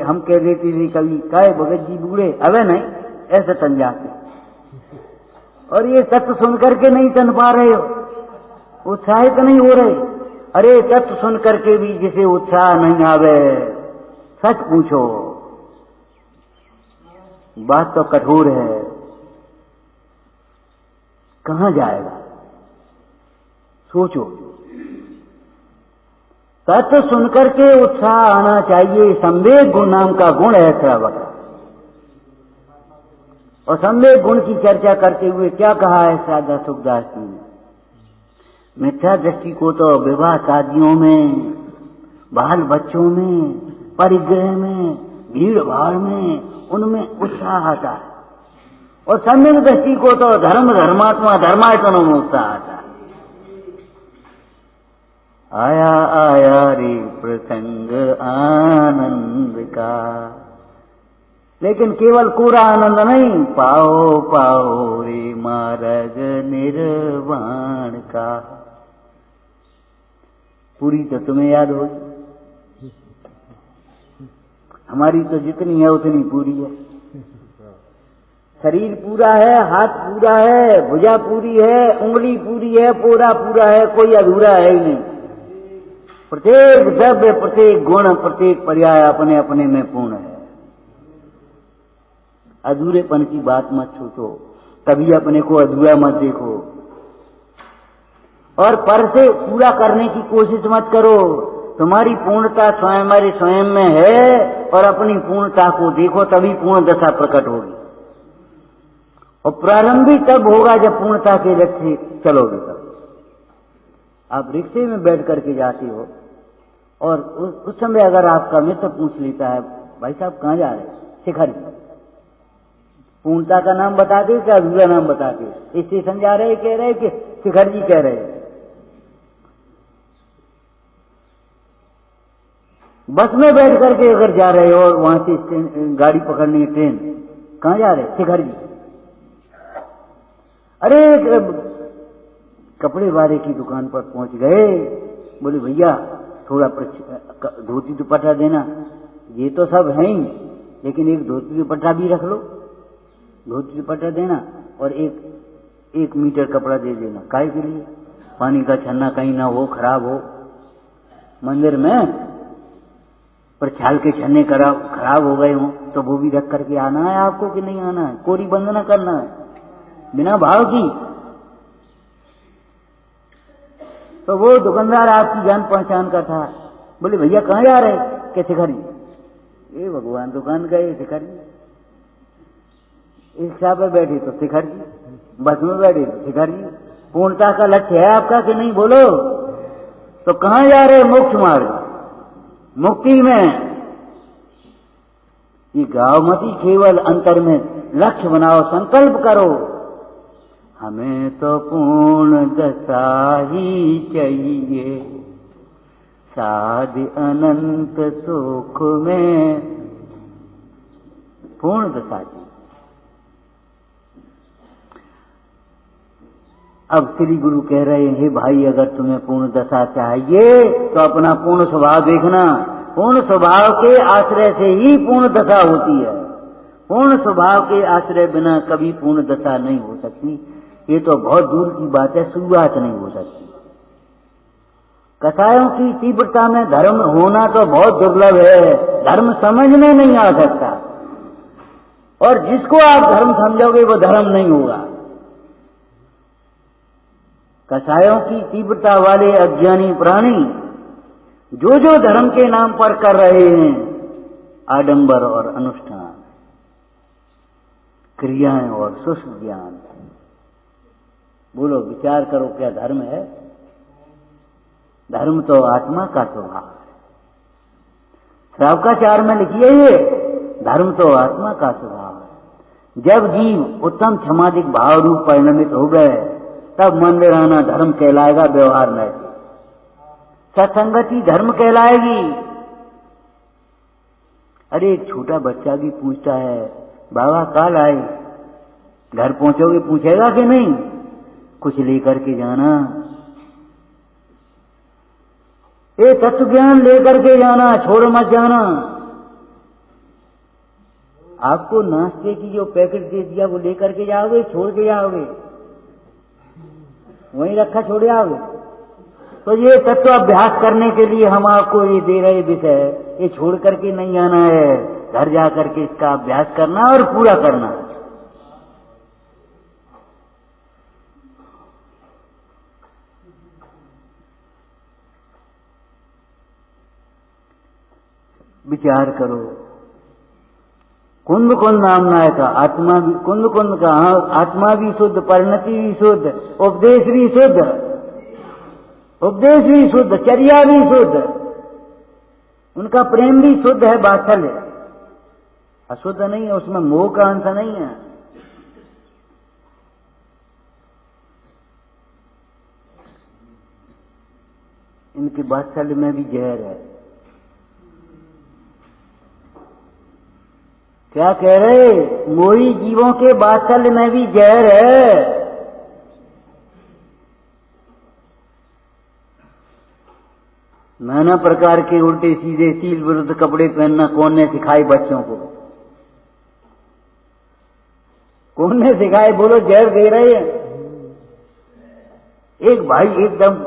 हम कह देती थी कभी, काय भगत जी बूढ़े, अबे नहीं, ऐसे तन जाते। और ये तत्व सुन करके नहीं तन पा रहे हो, उत्साहित नहीं हो रहे। अरे तत्व सुन करके भी जिसे उत्साह नहीं आवे, सच पूछो, बात तो कठोर है, कहां जाएगा? सोचो। तत्व सुनकर के उत्साह आना चाहिए। संवेग गुण नाम का गुण है श्रावक। और संवेग गुण की चर्चा करते हुए क्या कहा है सादा सुखदास जी ने? मिथ्या दृष्टि को तो विवाह शादियों में, बाल बच्चों में, परिग्रह में, भीड़ भाड़ में, उनमें उत्साह आता है। और सम्यक दृष्टि को तो धर्म, धर्मात्मा, धर्मायतनों में उत्साह आता है। आया आया रे प्रसंग आनंद का, लेकिन केवल कोरा आनंद नहीं, पाओ पाओ रे मार्ग निर्वाण का। पूरी तो तुम्हें याद हो, हमारी तो जितनी है उतनी पूरी है। शरीर पूरा है, हाथ पूरा है, भुजा पूरी है, उंगली पूरी है, पोरा पूरा है, कोई अधूरा है ही नहीं। प्रत्येक द्रव्य, प्रत्येक गुण, प्रत्येक पर्याय अपने अपने में पूर्ण है। अधूरेपन की बात मत सोचो, कभी अपने को अधूरा मत देखो, और पर से पूरा करने की कोशिश मत करो। तुम्हारी पूर्णता स्वयं में है, और अपनी पूर्णता को देखो, तभी पूर्ण दशा प्रकट होगी। और प्रारंभिक तब होगा जब पूर्णता के लक्ष्य चलोगे। तब आप रिक्शे में बैठ करके जाते हो और उस समय अगर आपका मित्र पूछ लेता है, भाई साहब कहाँ जा रहे हैं? शिखर। पूर्णता का नाम बताते क्या अधूरा नाम बताते? स्टेशन जा रहे कह रहे कि शिखर जी कह रहे। बस में बैठ करके अगर जा रहे हो और वहां से गाड़ी पकड़नी है, ट्रेन, कहाँ जा रहे? शिखर जी। अरे कपड़े वाले की दुकान पर पहुंच गए, बोले भैया थोड़ा धोती दुपट्टा देना। ये तो सब है ही, लेकिन एक धोती दुपट्टा भी रख लो, धोती दुपट्टा देना और एक मीटर कपड़ा दे देना। काहे के लिए? पानी का छन्ना कहीं ना हो, खराब हो मंदिर में, पर छाल के छन्ने खराब हो गए हो तो वो भी रख करके आना है आपको कि नहीं आना है? कोरी बंद न करना है बिना भाव की। तो वो दुकानदार आपकी जान पहचान का था। बोले भैया कहाँ जा रहे? के शिखरी। ये भगवान, दुकान गए शिखरी, रिक्शा पे बैठे तो शिखर जी, बस में बैठे तो शिखर जी। पूर्णता का लक्ष्य है आपका कि नहीं? बोलो। तो कहाँ जा रहे? मोक्ष मार्ग, मुक्ति में। ये गाँव मती केवल अंतर में लक्ष्य बनाओ, संकल्प करो। हमें तो पूर्ण दशा ही चाहिए, साधि अनंत सुख में पूर्ण दशा चाहिए। अब श्री गुरु कह रहे हैं, भाई अगर तुम्हें पूर्ण दशा चाहिए तो अपना पूर्ण स्वभाव देखना। पूर्ण स्वभाव के आश्रय से ही पूर्ण दशा होती है। पूर्ण स्वभाव के आश्रय बिना कभी पूर्ण दशा नहीं हो सकती। ये तो बहुत दूर की बात है, शुरुआत नहीं हो सकती। कसायों की तीव्रता में धर्म होना तो बहुत दुर्लभ है, धर्म समझने नहीं आ सकता। और जिसको आप धर्म समझोगे वो धर्म नहीं होगा। कसायों की तीव्रता वाले अज्ञानी प्राणी जो धर्म के नाम पर कर रहे हैं, आडंबर और अनुष्ठान, क्रियाएं और सूक्ष्म ज्ञान, बोलो विचार करो, क्या धर्म है? धर्म तो आत्मा का स्वभाव है। श्रावकाचार में लिखिए ये, धर्म तो आत्मा का स्वभाव है। जब जीव उत्तम क्षमादिक भाव रूप परिणमित हो गए तब मन में रहना धर्म कहलाएगा, व्यवहार में सत्संगति धर्म कहलाएगी। अरे एक छोटा बच्चा भी पूछता है, बाबा काल आए, घर पहुंचोगे? पूछेगा कि नहीं? कुछ लेकर के जाना, ये तत्व ज्ञान लेकर के जाना, छोड़ मत जाना। आपको नाश्ते की जो पैकेट दे दिया वो लेकर के जाओगे, छोड़ के जाओगे? वहीं रखा छोड़ आओगे? तो ये तत्व अभ्यास करने के लिए हम आपको ये दे रहे विषय, ये छोड़ करके नहीं आना है, घर जा करके इसका अभ्यास करना और पूरा करना। विचार करो। कुंद कुंद नाम नायका, आत्मा भी कुंद कुंद का, आत्मा भी शुद्ध, परिणति भी शुद्ध, उपदेश भी शुद्ध, उपदेश भी शुद्ध, चर्या भी शुद्ध, उनका प्रेम भी शुद्ध है, वात्सल्य अशुद्ध नहीं है, उसमें मोह का अंश नहीं है। इनके वात्सल्य में भी जहर है। क्या कह रहे? मोही जीवों के वात्सल्य में भी जहर है। नाना प्रकार के उल्टे सीधे सील विरुद्ध कपड़े पहनना कौन ने सिखाए बच्चों को? कौन ने सिखाए? बोलो, जहर दे रहे हैं। एक भाई एकदम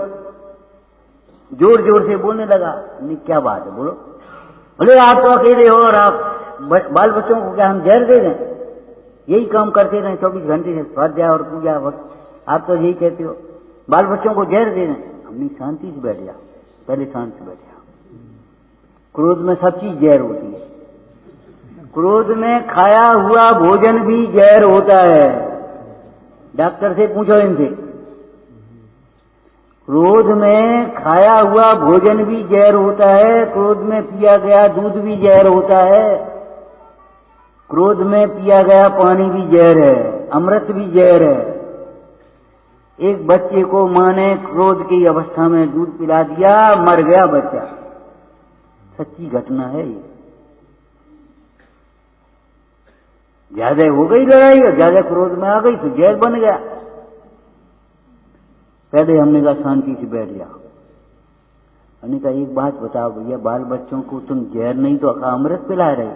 जोर जोर से बोलने लगा, नहीं क्या बात है? बोलो। बोले आप तो अकेले हो और आप बाल बच्चों को क्या हम जहर दे दें? यही काम करते रहे 24 घंटे से, स्वाध्याय और पूजा वक्त, आप तो यही कहते हो बाल बच्चों को जहर दे दें। हमने शांति से बैठ जा, पहले शांत से बैठ जा। क्रोध में सब चीज जहर होती है। क्रोध में खाया हुआ भोजन भी जहर होता है। डॉक्टर से पूछो इनसे। क्रोध में खाया हुआ भोजन भी जहर होता है, क्रोध में पिया गया दूध भी जहर होता है, क्रोध में पिया गया पानी भी जहर है, अमृत भी जहर है। एक बच्चे को मां ने क्रोध की अवस्था में दूध पिला दिया, मर गया बच्चा। सच्ची घटना है ये। ज्यादा हो गई लड़ाई और ज्यादा क्रोध में आ गई तो जहर बन गया। पहले हमने कहा शांति से बैठ जाओ। हमने कहा एक बात बताओ भैया, बाल बच्चों को तुम जहर नहीं तो अमृत पिला रहे,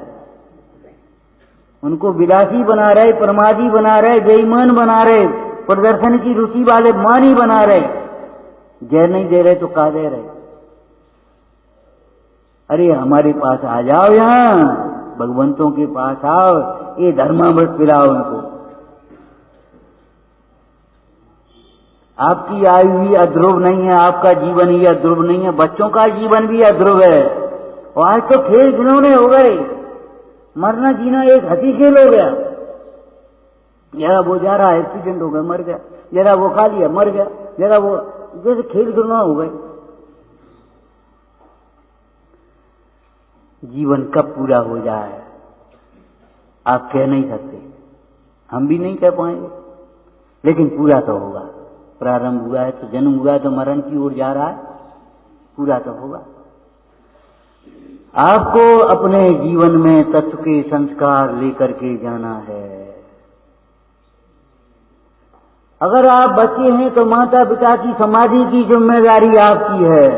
उनको विलासी बना रहे, प्रमादी बना रहे, बेईमान बना रहे, प्रदर्शन की रुचि वाले मानी बना रहे, जहर नहीं दे रहे तो का दे रहे? अरे हमारे पास आ जाओ, यहाँ भगवंतों के पास आओ, ये धर्मामृत पिलाओ उनको। आपकी आयु ही अध्रुव नहीं है, आपका जीवन ही अध्रुव नहीं है, बच्चों का जीवन भी अध्रुव है। और आज तो खेल खिलौने हो गए, मरना जीना एक हंसी खेल हो गया। जरा वो जा रहा एक्सीडेंट हो गया मर गया, जरा वो खा लिया मर गया, जरा वो, जैसे खेल खिलौना हो गए। जीवन कब पूरा हो जाए आप कह नहीं सकते, हम भी नहीं कह पाएंगे, लेकिन पूरा तो होगा। प्रारंभ हुआ है तो जन्म हुआ है तो मरण की ओर जा रहा है, पूरा तो होगा। आपको अपने जीवन में तत्व के संस्कार लेकर के जाना है। अगर आप बच्चे हैं तो माता पिता की समाधि की जिम्मेदारी आपकी है,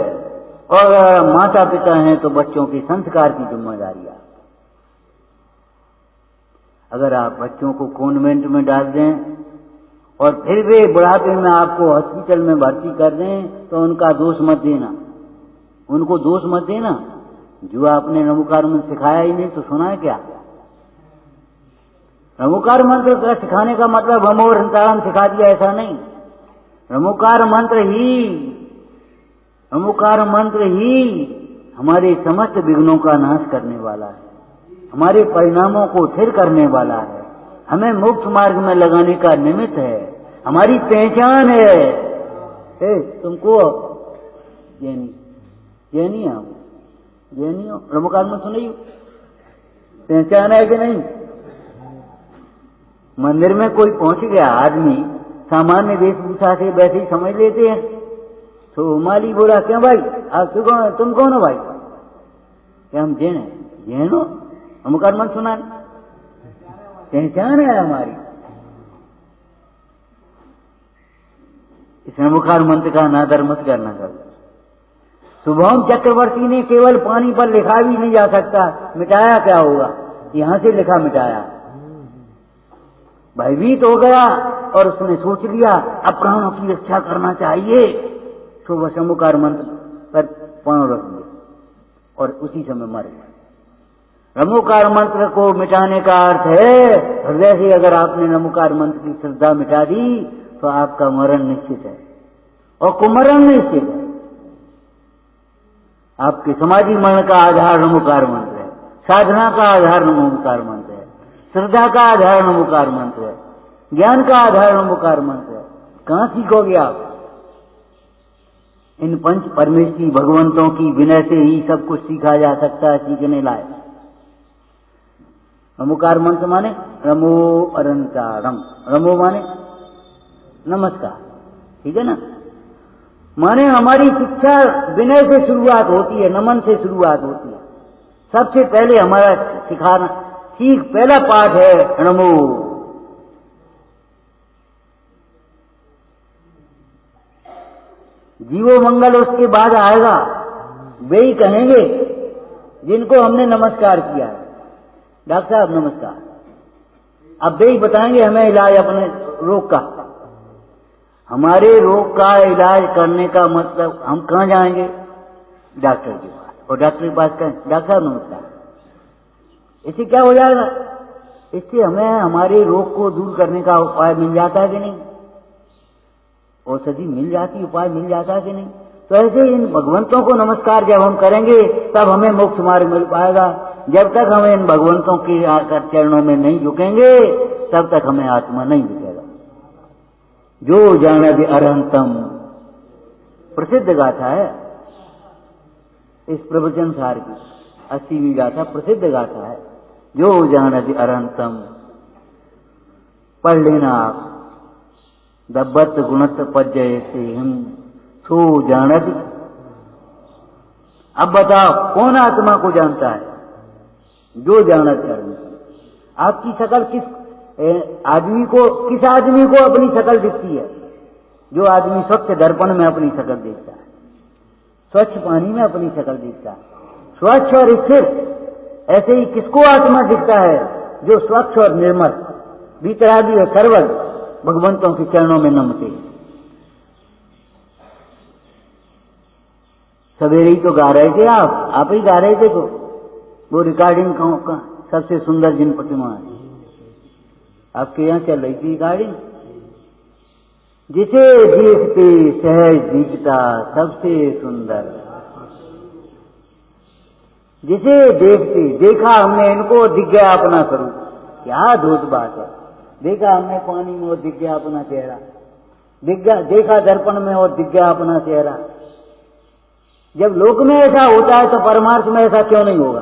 और अगर माता पिता हैं तो बच्चों के संस्कार की जिम्मेदारी आपकी। अगर आप बच्चों को कॉन्वेंट में डाल दें और फिर वे बुढ़ापे में आपको हॉस्पिटल में भर्ती कर दें तो उनका दोष मत देना, उनको दोष मत देना। जो आपने नमोकार मंत्र सिखाया ही नहीं तो सुना है क्या? नमोकार मंत्र का सिखाने का मतलब हम और अंतराम सिखा दिया, ऐसा नहीं। नमोकार मंत्र ही हमारे समस्त विघ्नों का नाश करने वाला है, हमारे परिणामों को स्थिर करने वाला है, हमें मोक्ष मार्ग में लगाने का निमित्त है, हमारी पहचान है। तुमको जैनी आप जैनी हो, नमोकार मंत्र सुनिए, पहचान है कि नहीं? मंदिर में कोई पहुंच गया आदमी सामान्य वेशभूषा से वैसे ही समझ लेते हैं, तो माली बोला क्यों भाई आप तुम कौन हो भाई? क्या हम जैन हैं? जैन हो? नमोकार मंत्र सुना, पहचान है हमारी। इस नमोकार मंत्र का अनादर मत करना कभी। शुभम चक्रवर्ती ने केवल पानी पर लिखा भी नहीं जा सकता, मिटाया क्या होगा? यहां से लिखा मिटाया, भयभीत हो गया और उसने सोच लिया अब प्राणों की रक्षा करना चाहिए, तो वह नमोकार मंत्र पर पांव रख दिया और उसी समय मर गया। नमोकार मंत्र को मिटाने का अर्थ है हृदय से अगर आपने नमोकार मंत्र की श्रद्धा मिटा दी तो आपका मरण निश्चित है और कुमरण निश्चित है। आपके समाधि मरण का आधार नमोकार मंत्र है, साधना का आधार नमोकार मंत्र है, श्रद्धा का आधार नमोकार मंत्र है, ज्ञान का आधार नमोकार मंत्र है। कहां सीखोगे आप? इन पंच परमेश्वरी भगवंतों की विनय से ही सब कुछ सीखा जा सकता है, सीखने लायक। नमोकार मंत्र माने नमो अनंतारम, नमो माने नमस्कार, ठीक है ना? माने हमारी शिक्षा विनय से शुरुआत होती है, नमन से शुरुआत होती है। सबसे पहले हमारा सिखाना पहला पाठ है नमो। जीवो मंगल उसके बाद आएगा, वे ही कहेंगे जिनको हमने नमस्कार किया है। डॉक्टर साहब नमस्कार, अब वे ही बताएंगे हमें इलाज अपने रोग का। हमारे रोग का इलाज करने का मतलब हम कहां जाएंगे? डॉक्टर के पास, और डॉक्टर के पास कहें डॉक्टर साहब नमस्कार, इससे क्या हो जाएगा? इससे हमें हमारे रोग को दूर करने का उपाय मिल जाता है कि नहीं? औषधि मिल जाती, उपाय मिल जाता है कि नहीं? तो ऐसे इन भगवंतों को नमस्कार जब हम करेंगे तब हमें मोक्ष मार्ग मिल पाएगा। जब तक हम इन भगवंतों के आकर चरणों में नहीं झुकेंगे तब तक हमें आत्मा नहीं झुकेगा। जो जानति अरहंतम प्रसिद्ध गाथा है इस प्रवचन सार की, 80वीं गाथा प्रसिद्ध गाथा है। जो जानति अरहंतम पढ़ लेना आप। दब्बत गुणत पज्जय से हम सो जानति। अब बताओ कौन आत्मा को जानता है? जो जानति अरहंतम। आपकी शकल किस आदमी को अपनी शकल दिखती है? जो आदमी स्वच्छ दर्पण में अपनी शक्ल देखता है, स्वच्छ पानी में अपनी शक्ल दिखता है, स्वच्छ और स्थिर, ऐसे ही किसको आत्मा दिखता है? जो स्वच्छ और निर्मल, वितरागी और सर्वल भगवंतों के चरणों में नमते। सवेरे ही तो गा रहे थे, आप ही गा रहे थे तो वो रिकॉर्डिंग का सबसे सुंदर जिन प्रतिमा है आपके यहाँ चल रही थी रिकॉर्डिंग। जिसे देखते सहज दिखता सबसे सुंदर, जिसे देखते, देखा हमने इनको दिख गया अपना स्वरूप। क्या अद्भुत बात है। देखा हमने पानी में और दिख गया अपना चेहरा, देखा दर्पण में और दिख गया अपना चेहरा। जब लोक में ऐसा होता है तो परमार्थ में ऐसा क्यों नहीं होगा?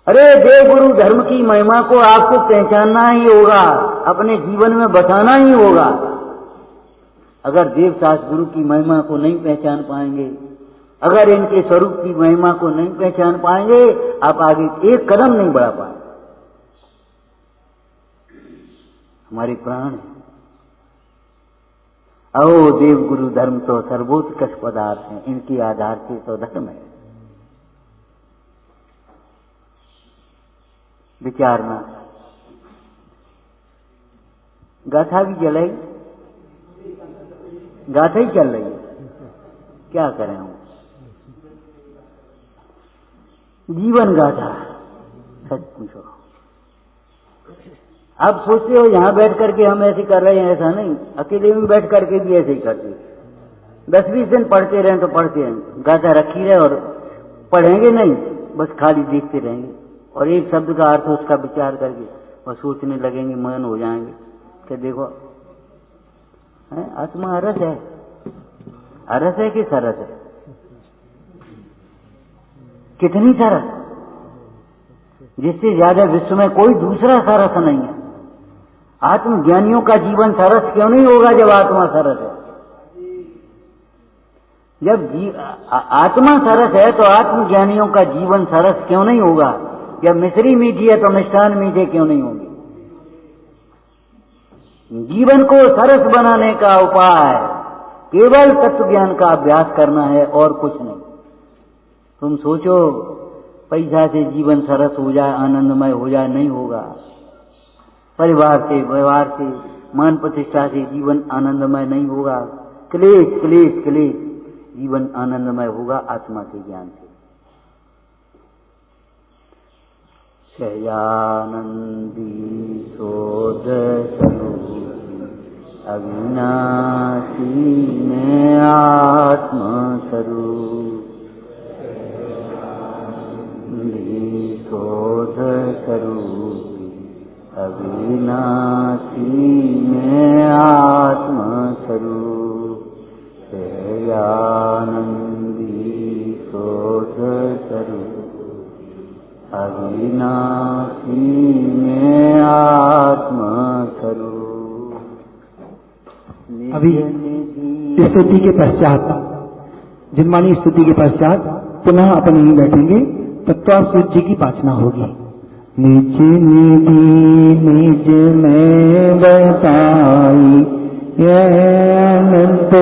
अरे देव गुरु धर्म की महिमा को आपको पहचानना ही होगा, अपने जीवन में बसाना ही होगा। अगर देव शास्त्र गुरु की महिमा को नहीं पहचान पाएंगे, अगर इनके स्वरूप की महिमा को नहीं पहचान पाएंगे, आप आगे एक कदम नहीं बढ़ा पाएंगे। हमारे प्राण है। अहो देव गुरु धर्म तो सर्वोत्कृष्ट पदार्थ हैं, इनके आधार से तो धर्म है। विचारना, गाथा भी चलाई, गाथा ही चल रही है, क्या करें हम? जीवन गाथा, सच पूछो। आप सोचते हो यहां बैठ करके हम ऐसे कर रहे हैं, ऐसा नहीं। अकेले में बैठ करके भी ऐसे ही करते, 10-20 दिन पढ़ते रहें तो पढ़ते रहें, गाथा रखी रहे और पढ़ेंगे नहीं, बस खाली देखते रहेंगे और एक शब्द का अर्थ उसका विचार करके और सोचने लगेंगे, मगन हो जाएंगे कि देखो आत्मा अरस है, अरस है कि सरस है? कितनी सरस, जिससे ज्यादा विश्व में कोई दूसरा सरस नहीं है। आत्मज्ञानियों का जीवन सरस क्यों नहीं होगा जब आत्मा सरस है? जब आत्मा सरस है तो आत्मज्ञानियों का जीवन सरस क्यों नहीं होगा? जब मिश्री मीठी है तो मिष्ठान मीठे क्यों नहीं होंगे? जीवन को सरस बनाने का उपाय केवल तत्व ज्ञान का अभ्यास करना है और कुछ नहीं। तुम सोचो पैसा से जीवन सरस हो जाए, आनंदमय हो जाए, नहीं होगा। परिवार से, व्यवहार से, मान प्रतिष्ठा से जीवन आनंदमय नहीं होगा। क्लेश क्लेश क्लेश, जीवन आनंदमय होगा आत्मा के ज्ञान से। शयानंदी शोध स्वरूपी अविनाशी में आत्मा स्वरूप, शोध स्वरूपी अविनाशी में आत्मा स्वरूप। शयानंदी शोध स्वरूप अविनाशी में आत्मा स्वरूप। अभी स्तुति के पश्चात, जिनमानी स्तुति के पश्चात पुनः अपन यहीं बैठेंगे, तत्वासूत जी की पाचना होगी। निज निधि निज में बताई यह अनंत